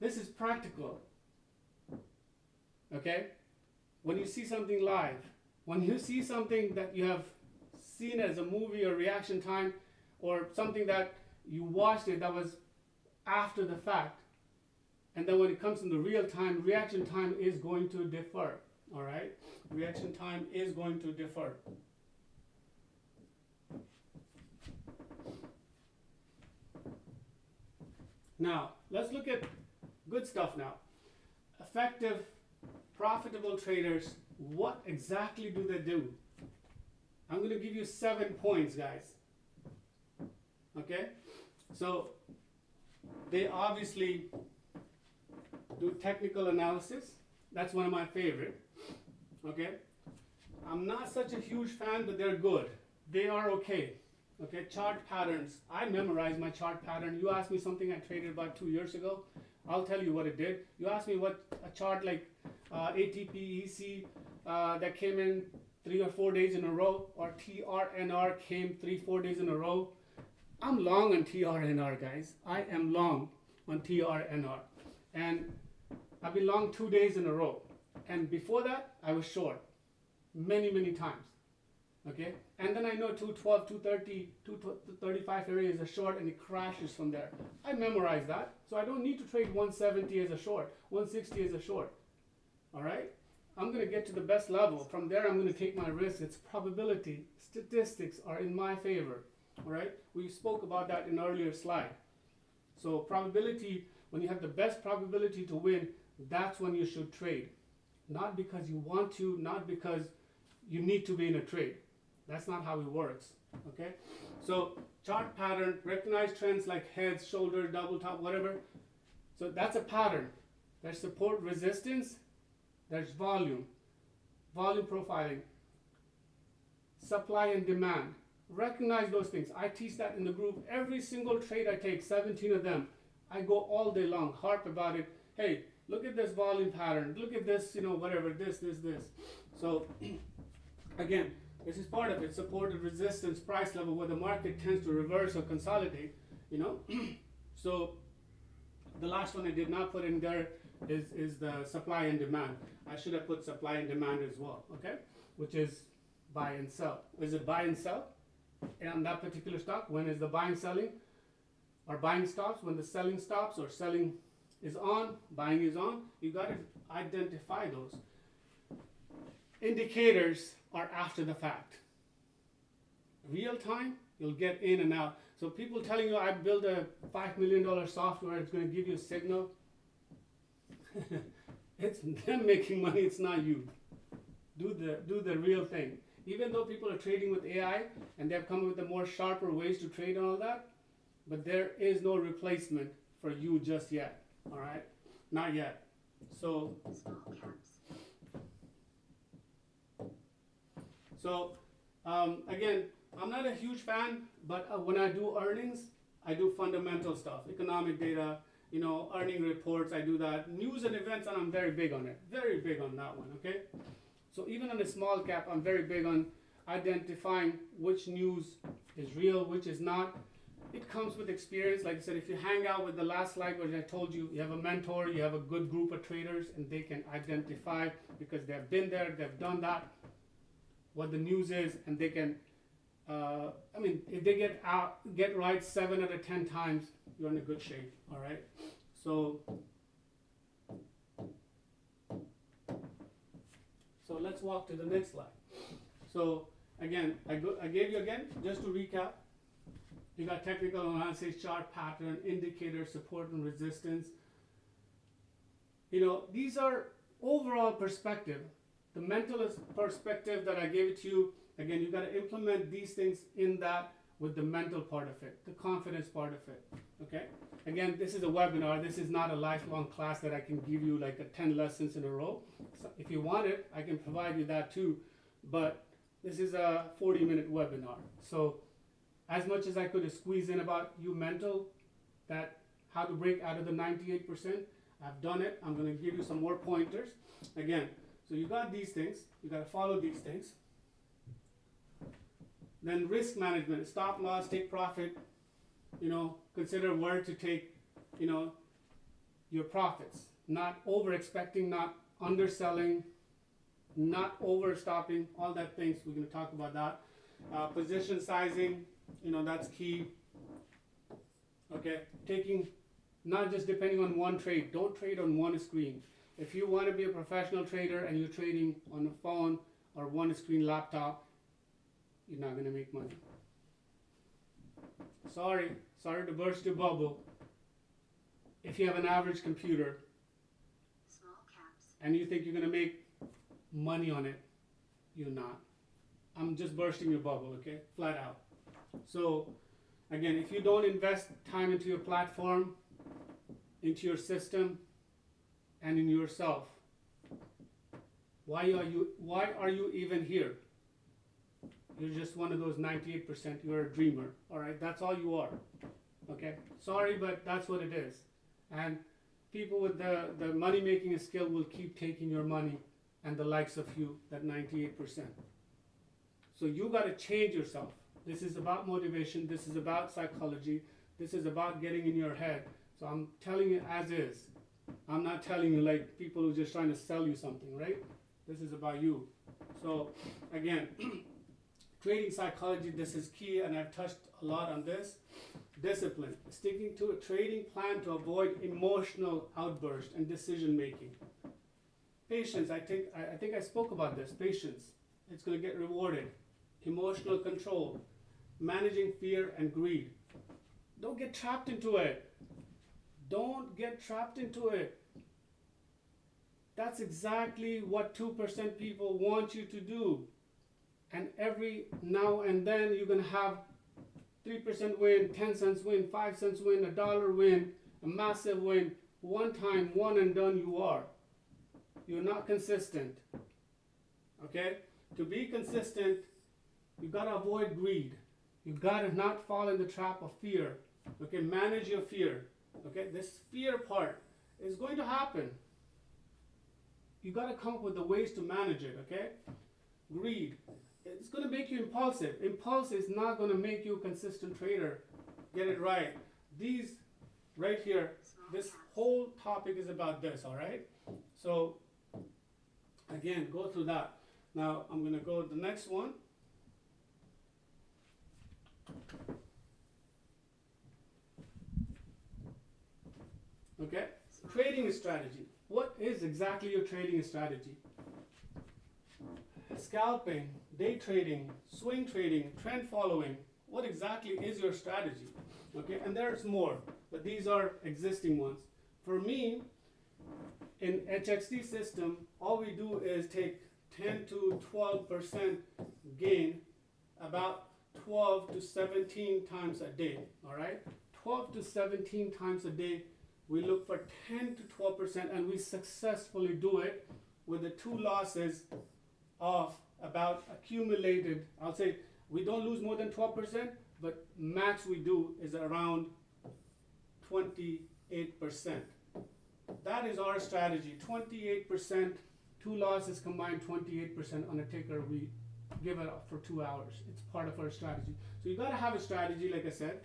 This is practical. Okay? When you see something live, when you see something that you have seen as a movie or reaction time, or something that you watched it that was after the fact, and then when it comes in the real time, reaction time is going to differ. All right? Reaction time is going to differ. Now, let's look at good stuff now. Effective, profitable traders, what exactly do they do? I'm going to give you 7 points, guys. Okay? So, they obviously do technical analysis. That's one of my favorite. Okay? I'm not such a huge fan, but they're good. They are okay. Okay, chart patterns. I memorize my chart pattern. You ask me something I traded about 2 years ago, I'll tell you what it did. You ask me what a chart like ATP, EC that came in 3 or 4 days in a row, or TRNR came 3-4 days in a row. I'm long on TRNR, guys. I am long on TRNR. And I've been long 2 days in a row. And before that, I was short many, many times. Okay? And then I know 212, 230, 235 area is a short, and it crashes from there. I memorize that. So I don't need to trade 170 as a short, 160 as a short. All right? I'm going to get to the best level. From there, I'm going to take my risk. It's probability. Statistics are in my favor. All right? We spoke about that in an earlier slide. So probability, when you have the best probability to win, that's when you should trade. Not because you want to, not because you need to be in a trade. That's not how it works. Okay? So chart pattern, recognize trends like heads, shoulder, double top, whatever. So that's a pattern. There's support, resistance. There's volume profiling, supply and demand. Recognize those things. I teach that in the group. Every single trade I take, 17 of them, I go all day long, harp about it. Hey, look at this volume pattern. Look at this, whatever, this. So, again, this is part of it. Support and resistance, price level, where the market tends to reverse or consolidate, So, the last one I did not put in there is the supply and demand. I should have put supply and demand as well, okay? Which is buy and sell. Is it buy and sell? And on that particular stock, when is the buying selling? Or buying stops, when the selling stops, or selling is on, buying is on. You got to identify those. Indicators are after the fact. Real time, you'll get in and out. So people telling you, I built a $5 million software, it's going to give you a signal. It's them making money, it's not you. Do the real thing. Even though people are trading with AI and they've come with the more sharper ways to trade and all that, but there is no replacement for you just yet. All right, not yet. So Small caps. Again, I'm not a huge fan, but when I do earnings, I do fundamental stuff, economic data, earning reports, I do that. News and events, and I'm very big on it. Very big on that one, okay? So even on a small cap, I'm very big on identifying which news is real, which is not. It comes with experience. Like I said, if you hang out with the last slide where I told you, you have a mentor, you have a good group of traders, and they can identify, because they've been there, they've done that, what the news is, and they can, if they get right 7 out of 10 times, you're in a good shape, all right? So let's walk to the next slide. So again, I gave you again, just to recap, you got technical analysis, chart pattern, indicator, support and resistance. These are overall perspective. The mentalist perspective that I gave it to you, again, you got to implement these things in that with the mental part of it, the confidence part of it, okay? Again, this is a webinar. This is not a lifelong class that I can give you like 10 lessons in a row. So if you want it, I can provide you that too, but this is a 40-minute webinar. So as much as I could squeeze in about you mental, that how to break out of the 98%, I've done it. I'm going to give you some more pointers. Again, so you got these things. You got to follow these things. Then risk management, stop loss, take profit, consider where to take, you your profits, not over expecting, not underselling, not overstopping, all that things. We're going to talk about that. Position sizing, that's key. Okay, taking, not just depending on one trade. Don't trade on one screen. If you want to be a professional trader and you're trading on a phone or one screen laptop, you're not going to make money. Sorry to burst your bubble. If you have an average computer Small caps. and you think you're going to make money on it, you're not. I'm just bursting your bubble, okay? Flat out. So, again, if you don't invest time into your platform, into your system, and in yourself, why are you even here? You're just one of those 98%. You're a dreamer, all right? That's all you are, okay? Sorry, but that's what it is. And people with the money-making skill will keep taking your money and the likes of you, that 98%. So you got to change yourself. This is about motivation. This is about psychology. This is about getting in your head. So I'm telling you as is. I'm not telling you like people who are just trying to sell you something, right? This is about you. So again, trading psychology, this is key, and I've touched a lot on this. Discipline, sticking to a trading plan to avoid emotional outburst and decision making. Patience, I think I spoke about this. Patience, it's going to get rewarded. Emotional control, managing fear and greed. Don't get trapped into it. Don't get trapped into it. That's exactly what 2% people want you to do. And every now and then you're going to have 3% win, 10 cents win, 5 cents win, $1 win, a massive win. One time, one and done you are. You're not consistent. Okay? To be consistent, you got to avoid greed. You got to not fall in the trap of fear. Okay? Manage your fear. Okay? This fear part is going to happen. You got to come up with the ways to manage it. Okay? Greed. It's going to make you impulsive. Impulse is not going to make you a consistent trader. Get it right. These right here, this whole topic is about this, all right? So, again, go through that. Now, I'm going to go to the next one. Okay? Trading strategy. What is exactly your trading strategy? Scalping, day trading, swing trading, trend following. What exactly is your strategy? Okay, and there's more, but these are existing ones. For me, in HXT system, all we do is take 10 to 12% gain about 12 to 17 times a day, all right? 12 to 17 times a day, we look for 10 to 12%, and we successfully do it with the two losses of about accumulated, I'll say we don't lose more than 12%, but max we do is around 28%. That is our strategy, 28%, two losses combined, 28% on a ticker. We give it up for 2 hours. It's part of our strategy. So you gotta have a strategy, like I said,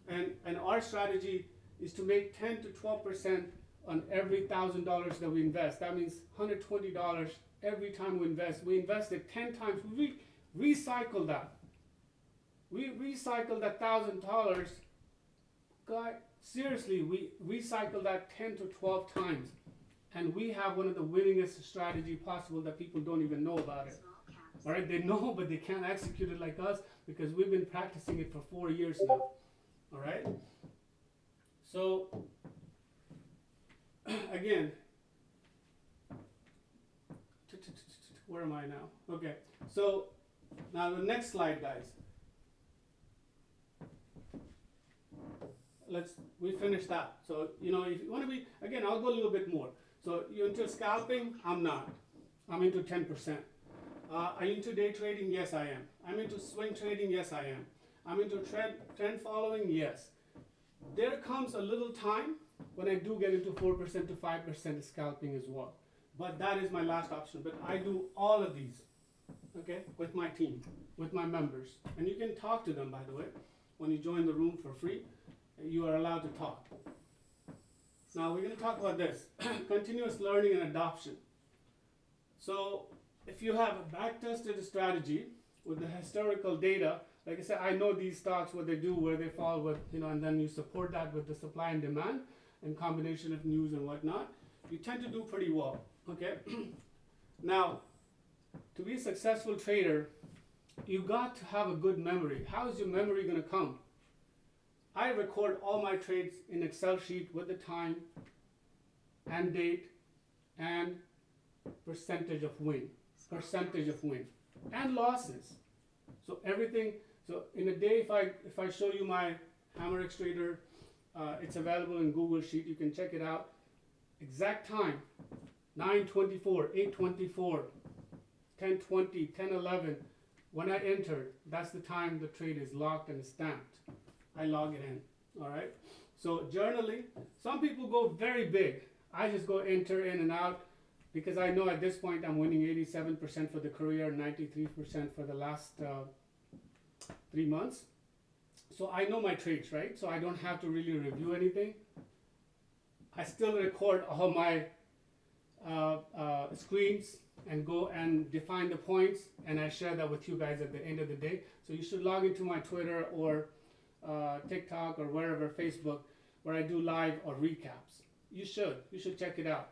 and our strategy is to make 10 to 12% on every $1,000 that we invest. That means $120 every time we invest. We invest it 10 times. We recycle that. We recycle that $1,000. God, seriously, we recycle that 10 to 12 times. And we have one of the winningest strategy possible that people don't even know about it. All right, they know, but they can't execute it like us because we've been practicing it for 4 years now. All right? So, again, where am I now? Okay, so now the next slide, guys. We finished that. So, if you want to be, again, I'll go a little bit more. So, you're into scalping? I'm not. I'm into 10%. Are you into day trading? Yes, I am. I'm into swing trading? Yes, I am. I'm into trend following? Yes. There comes a little time when I do get into 4% to 5% scalping as well. But that is my last option. But I do all of these, okay, with my team, with my members. And you can talk to them, by the way. When you join the room for free, you are allowed to talk. Now we're going to talk about this continuous learning and adoption. So if you have a back-tested strategy with the historical data, like I said, I know these stocks, what they do, where they fall, with, and then you support that with the supply and demand and combination of news and whatnot, you tend to do pretty well. Okay. Now, to be a successful trader, you got to have a good memory. How is your memory going to come? I record all my trades in Excel sheet with the time and date and percentage of win, and losses. So everything. So in a day, if I show you my HammerX Trader, it's available in Google Sheet. You can check it out. Exact time: 9:24, 8:24, 10:20, 10:11. When I entered, that's the time the trade is locked and stamped. I log it in. All right. So journaling. Some people go very big. I just go enter in and out because I know at this point I'm winning 87% for the career, 93% for the last 3 months. So I know my trades, right? So I don't have to really review anything. I still record all my screens and go and define the points, and I share that with you guys at the end of the day. So you should log into my Twitter or TikTok or wherever, Facebook, where I do live or recaps. You should check it out.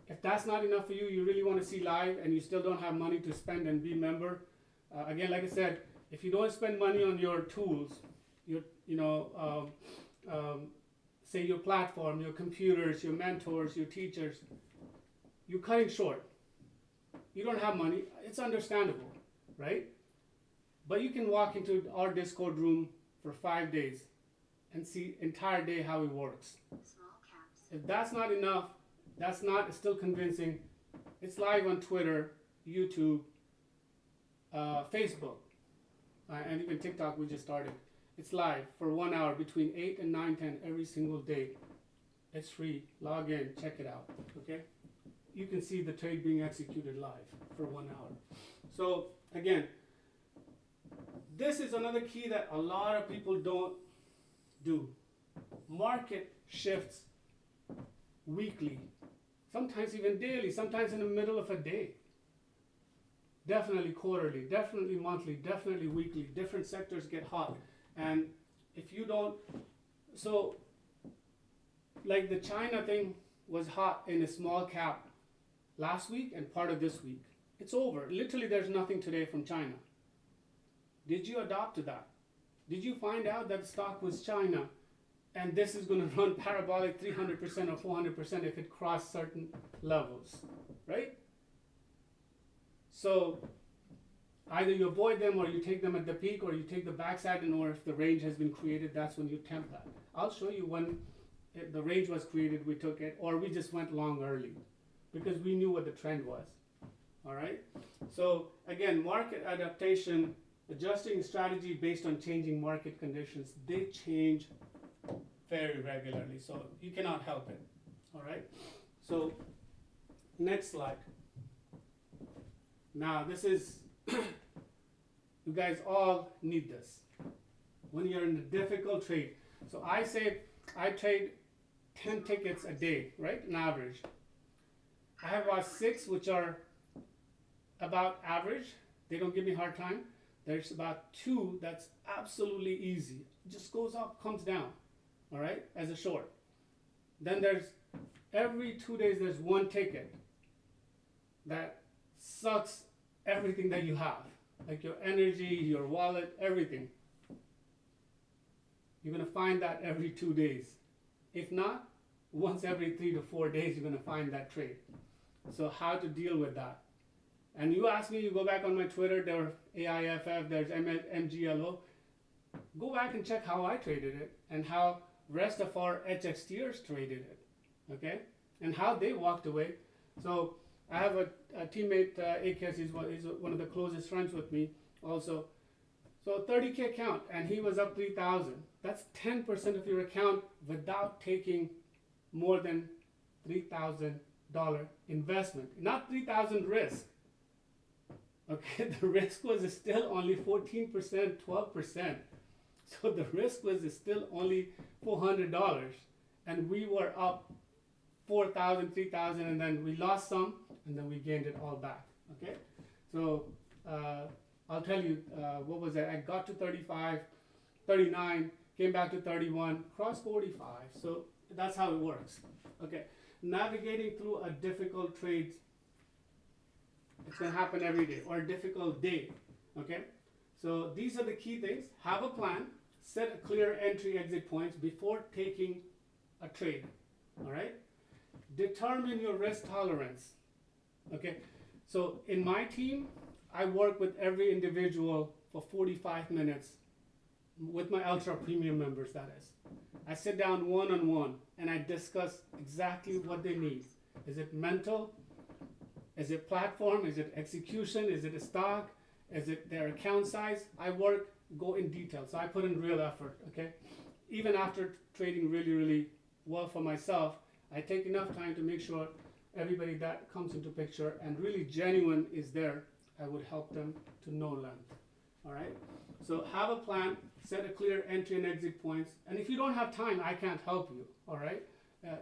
If that's not enough for you, you really want to see live and you still don't have money to spend and be a member, again, like I said, if you don't spend money on your tools, say your platform, your computers, your mentors, your teachers, you're cutting short. You don't have money. It's understandable, right? But you can walk into our Discord room for 5 days and see entire day how it works. Small caps. If that's not enough, that's not still convincing, it's live on Twitter, YouTube, Facebook, and even TikTok we just started. It's live for 1 hour between 8 and 9, 10 every single day. It's free. Log in, check it out, okay? You can see the trade being executed live for 1 hour. So again, this is another key that a lot of people don't do. Market shifts weekly, sometimes even daily, sometimes in the middle of a day. Definitely quarterly, definitely monthly, definitely weekly. Different sectors get hot. And if you don't, so like the China thing was hot in a small cap last week and part of this week. It's over. Literally there's nothing today from China. Did you adopt to that? Did you find out that the stock was China and this is going to run parabolic 300% or 400% if it crossed certain levels, right? So either you avoid them or you take them at the peak or you take the backside, and or if the range has been created, that's when you tempt that. I'll show you when the range was created, we took it, or we just went long early because we knew what the trend was. All right. So again, market adaptation, adjusting strategy based on changing market conditions, they change very regularly. So you cannot help it. All right. So next slide. Now this is, you guys all need this when you're in a difficult trade. So I say I trade 10 tickets a day, right? On average. I have about 6 which are about average. They don't give me a hard time. There's about 2 that's absolutely easy. It just goes up, comes down, all right, as a short. Then there's every 2 days there's 1 ticket that sucks everything that you have, like your energy, your wallet, everything. You're going to find that every 2 days. If not, once every 3 to 4 days, you're going to find that trade. So how to deal with that? And you ask me, you go back on my Twitter, there are AIFF, there's MGLO. Go back and check how I traded it and how rest of our HXTers traded it, okay? And how they walked away. So I have a teammate, AKS, he's one of the closest friends with me also. So 30K account, and he was up 3,000. That's 10% of your account without taking more than $3,000 investment, not 3,000 risk. Okay, the risk was still only 14%, 12%. So the risk was still only $400, and we were up 4,000, 3,000, and then we lost some, and then we gained it all back. Okay, so I'll tell you, what was that? I got to 35, 39, came back to 31, crossed 45. So that's how it works. Okay, navigating through a difficult trade, it's going to happen every day, or a difficult day. Okay, so these are the key things. Have a plan, set a clear entry exit points before taking a trade. All right, determine your risk tolerance. Okay, so in my team, I work with every individual for 45 minutes with my ultra premium members, that is. I sit down one-on-one and I discuss exactly what they need. Is it mental? Is it platform? Is it execution? Is it a stock? Is it their account size? I go in detail. So I put in real effort, okay? Even after trading really, really well for myself, I take enough time to make sure everybody that comes into picture and really genuine is there, I would help them to no length. All right, so have a plan, set a clear entry and exit points, and if you don't have time, I can't help you. All right,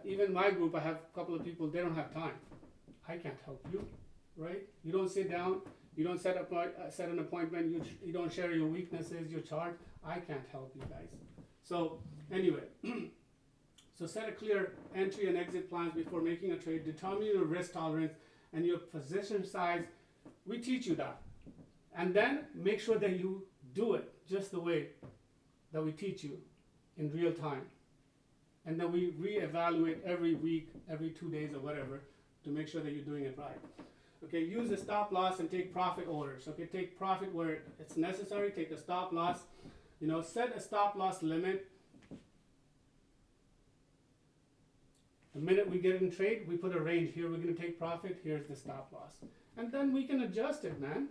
even my group, I have a couple of people, they don't have time. I can't help you, right? You don't sit down, you don't set an appointment, you don't share your weaknesses, your chart. I can't help you guys. So anyway, so set a clear entry and exit plans before making a trade. Determine your risk tolerance and your position size. We teach you that. And then make sure that you do it just the way that we teach you in real time. And then we reevaluate every week, every 2 days or whatever to make sure that you're doing it right. Okay, use a stop loss and take profit orders. Okay, take profit where it's necessary, take a stop loss. You know, set a stop loss limit. The minute we get in trade, we put a range here, we're going to take profit, here's the stop loss. And then we can adjust it, man.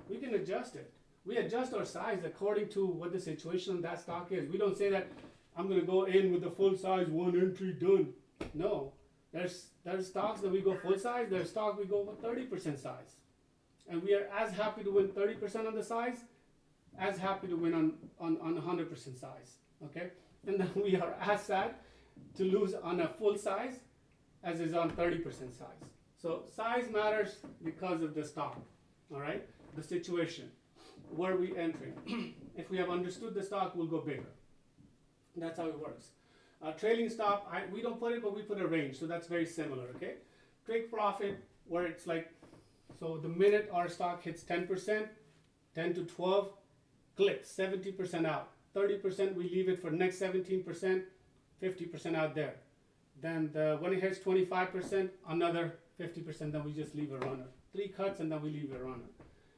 We can adjust it. We adjust our size according to what the situation of that stock is. We don't say that I'm going to go in with the full size, one entry, done. No. There's stocks that we go full size, there's stocks we go with 30% size. And we are as happy to win 30% on the size, as happy to win on 100% size. Okay? And then we are as sad to lose on a full size as is on 30% size. So size matters because of the stock, all right? The situation, where we entering. If we have understood the stock, we'll go bigger. That's how it works. Trailing stop, we don't put it, but we put a range, so that's very similar, okay? Take profit, where it's like, so the minute our stock hits 10%, 10 to 12, click, 70% out. 30% we leave it for next 17%, 50% out there. Then when it hits 25%, another 50%, then we just leave a runner. 3 cuts and then we leave a runner.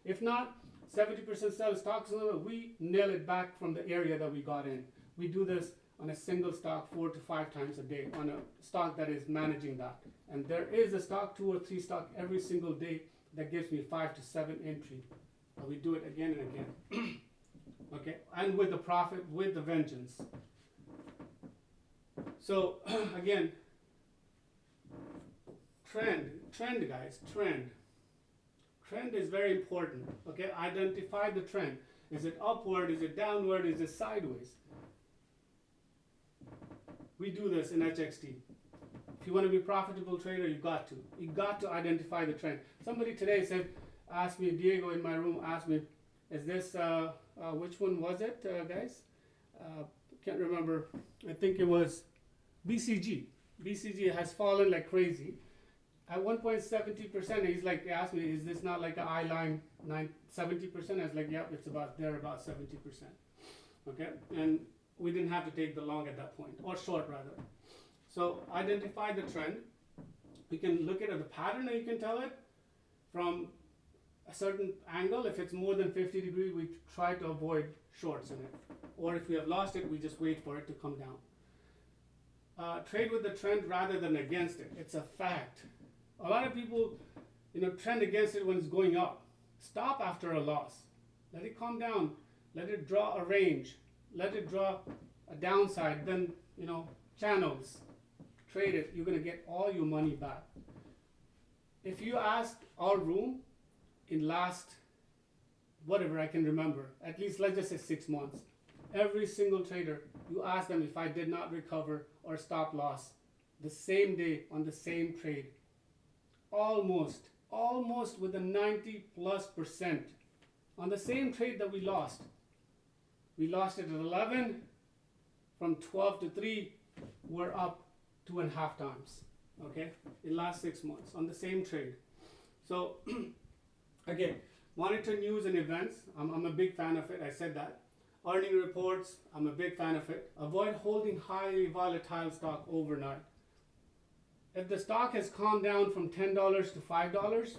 If not, 70% sell stocks, we nail it back from the area that we got in. We do this on a single stock 4 to 5 times a day on a stock that is managing that. And there is a stock, 2 or 3 stock every single day that gives me 5 to 7 entry. And we do it again and again. Okay, and with the profit, with the vengeance. So again, trend guys, trend. Trend is very important. Okay, identify the trend. Is it upward? Is it downward? Is it sideways? We do this in HXT. If you want to be a profitable trader, you got to identify the trend. Somebody today asked me, Diego in my room asked me, is this, which one was it, guys? Can't remember. I think it was BCG. BCG has fallen like crazy. At 1.70%, he's like, he asked me, is this not like an I line 70%? I was like, yep, it's about 70%. Okay, and we didn't have to take the long at that point, or short rather. So identify the trend. We can look at the pattern, and you can tell it from a certain angle. If it's more than 50 degrees, we try to avoid shorts in it. Or if we have lost it, we just wait for it to come down. Trade with the trend rather than against it. It's a fact. A lot of people, trend against it when it's going up. Stop after a loss. Let it calm down. Let it draw a range. Let it draw a downside. Then, channels. Trade it. You're going to get all your money back. If you ask our room in last, whatever I can remember, at least let's just say 6 months, every single trader, you ask them if I did not recover or stop loss the same day on the same trade. Almost with a 90+% on the same trade that we lost. We lost it at 11, from 12 to 3, we're up 2.5 times, okay, in last 6 months on the same trade. So, again, monitor news and events, I'm a big fan of it, I said that. Earning reports, I'm a big fan of it. Avoid holding highly volatile stock overnight. If the stock has calmed down from $10 to $5,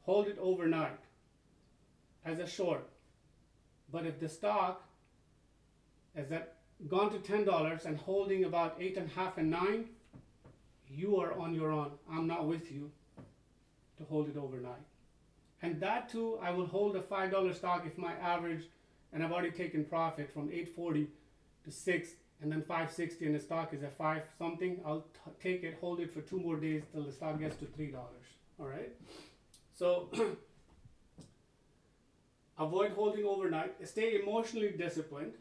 hold it overnight as a short. But if the stock has gone to $10 and holding about 8.5 and 9, you are on your own. I'm not with you to hold it overnight. And that too, I will hold a $5 stock if my average, and I've already taken profit from 840 to 6 and then 560, and the stock is at 5 something. I'll take it, hold it for 2 more days till the stock gets to $3. All right. So avoid holding overnight. Stay emotionally disciplined.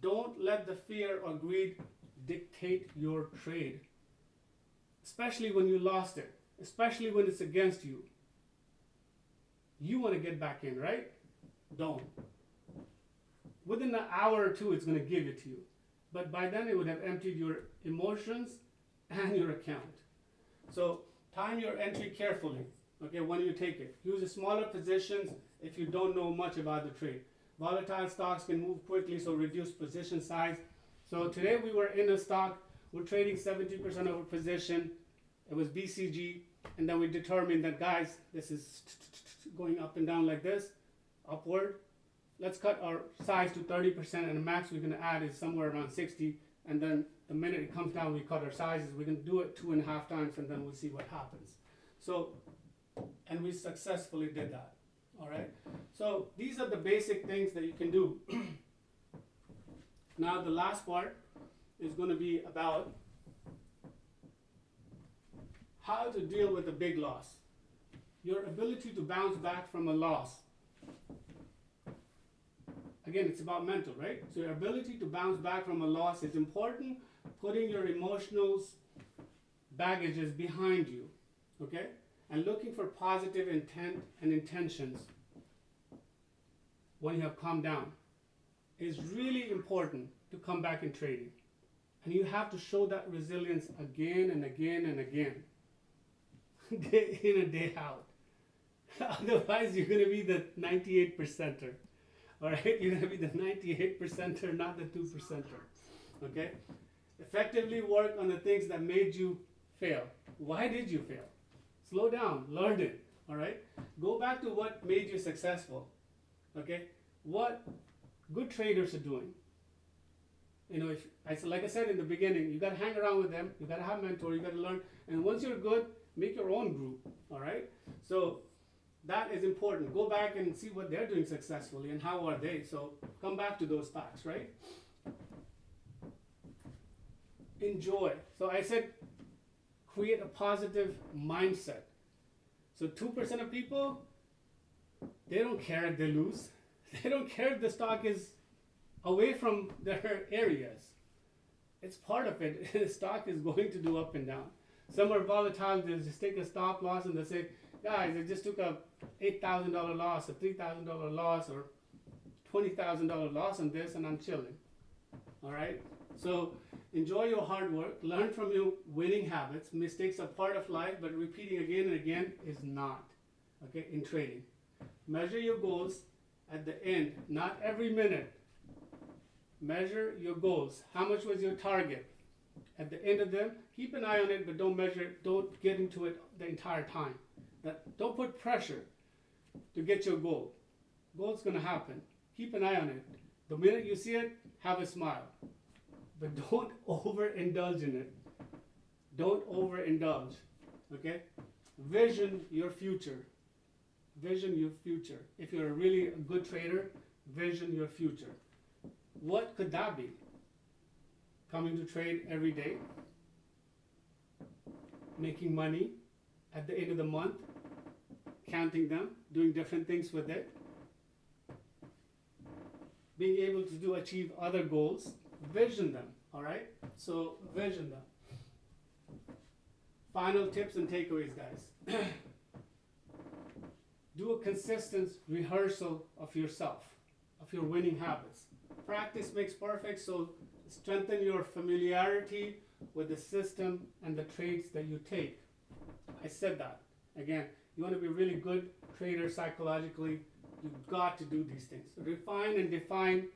Don't let the fear or greed dictate your trade, especially when you lost it, especially when it's against you. You want to get back in, right? Don't. Within an hour or two, it's going to give it to you. But by then, it would have emptied your emotions and your account. So time your entry carefully, okay, when you take it. Use smaller positions if you don't know much about the trade. Volatile stocks can move quickly, so reduce position size. So today we were in a stock, we're trading 70% of our position. It was BCG, and then we determined that, guys, this is going up and down like this, upward. Let's cut our size to 30%, and the max we're going to add is somewhere around 60. And then the minute it comes down, we cut our sizes. We can do it 2.5 times, and then we'll see what happens. So, and we successfully did that. All right. So these are the basic things that you can do. Now the last part is going to be about how to deal with a big loss. Your ability to bounce back from a loss. Again, it's about mental, right? So your ability to bounce back from a loss is important. Putting your emotional baggages behind you, okay? And looking for positive intent and intentions when you have calmed down is really important to come back in trading. And you have to show that resilience again and again and again, day in and day out. Otherwise, you're going to be the 98%er. All right, you're going to be the 98%er, not the 2%er. Okay? Effectively work on the things that made you fail. Why did you fail? Slow down, learn it. All right? Go back to what made you successful. Okay? What good traders are doing. You know, like I said in the beginning, you got to hang around with them. You got to have a mentor. You got to learn. And once you're good, make your own group. All right? So that is important. Go back and see what they're doing successfully and how are they. So come back to those facts, right? Enjoy. So I said create a positive mindset. So 2% of people, they don't care if they lose. They don't care if the stock is away from their areas. It's part of it. The stock is going to do up and down. Some are volatile. They'll just take a stop loss and they say, guys, I just took a $8,000 loss, a $3,000 loss, or $20,000 loss on this, and I'm chilling. All right? So enjoy your hard work. Learn from your winning habits. Mistakes are part of life, but repeating again and again is not. Okay? In trading. Measure your goals at the end, not every minute. Measure your goals. How much was your target? At the end of them, keep an eye on it, but don't measure it. Don't get into it the entire time. Don't put pressure to get your goal. Goal's going to happen. Keep an eye on it. The minute you see it, have a smile. But don't overindulge in it. Don't overindulge. Okay? Vision your future. Vision your future. If you're really a good trader, vision your future. What could that be? Coming to trade every day, making money at the end of the month, counting them, doing different things with it, being able to achieve other goals, vision them, all right? So vision them. Final tips and takeaways, guys. Do a consistent rehearsal of yourself, of your winning habits. Practice makes perfect, so strengthen your familiarity with the system and the trades that you take. I said that. Again, you want to be a really good trader psychologically, you've got to do these things. Refine and define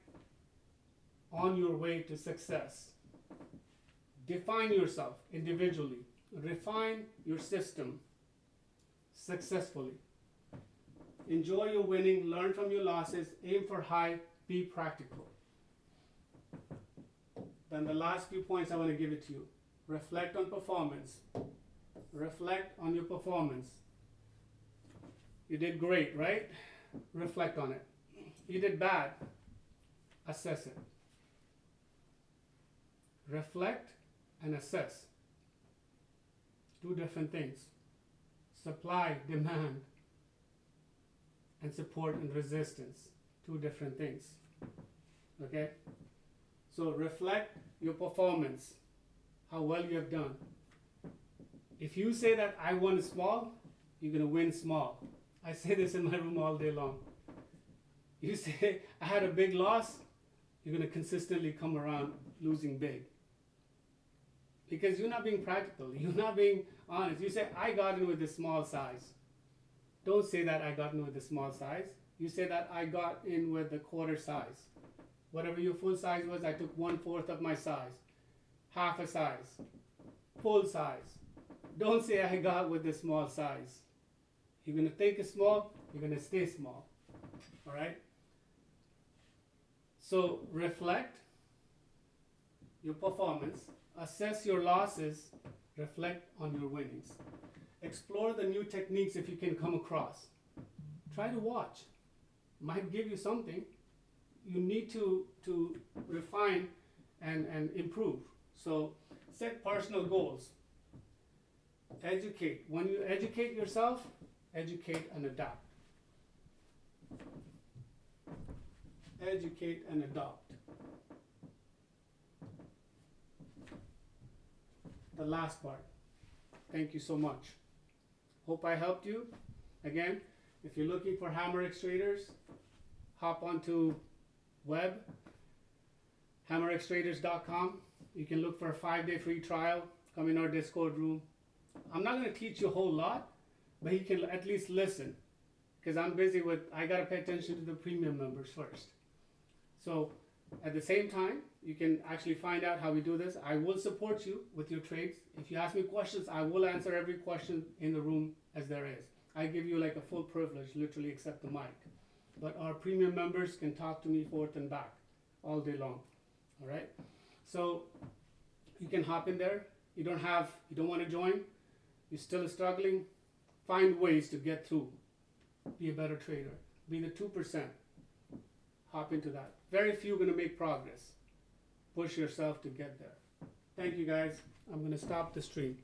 on your way to success. Define yourself individually. Refine your system successfully. Enjoy your winning, learn from your losses, aim for high, be practical. Then the last few points I want to give it to you. Reflect on performance. Reflect on your performance. You did great, right? Reflect on it. You did bad. Assess it. Reflect and assess. Two different things. Supply, demand, and support and resistance. Two different things. Okay? So reflect your performance, how well you have done. If you say that I won small, you're going to win small. I say this in my room all day long. You say I had a big loss, you're going to consistently come around losing big. Because you're not being practical. You're not being honest. You say, I got in with a small size. Don't say that I got in with a small size. You say that I got in with a quarter size. Whatever your full size was, I took 1/4 of my size. Half a size. Full size. Don't say I got with a small size. You're going to take a small, you're going to stay small. All right? So reflect your performance. Assess your losses, reflect on your winnings. Explore the new techniques if you can come across. Try to watch. Might give you something. You need to refine and improve. So set personal goals. Educate. When you educate yourself, educate and adapt. Educate and adopt. The last part. Thank you so much. Hope I helped you. Again, if you're looking for HammerX traders, hop onto web, hammerxtraders.com. You can look for a 5-day free trial. Come in our Discord room. I'm not going to teach you a whole lot, but you can at least listen. Because I'm busy with, I got to pay attention to the premium members first. So at the same time, you can actually find out how we do this. I will support you with your trades. If you ask me questions, I will answer every question in the room as there is. I give you like a full privilege, literally except the mic. But our premium members can talk to me forth and back all day long. All right? So you can hop in there. You don't want to join, you're still struggling, find ways to get through. Be a better trader. Be the 2%. Hop into that. Very few are going to make progress. Push yourself to get there. Thank you guys. I'm going to stop the stream.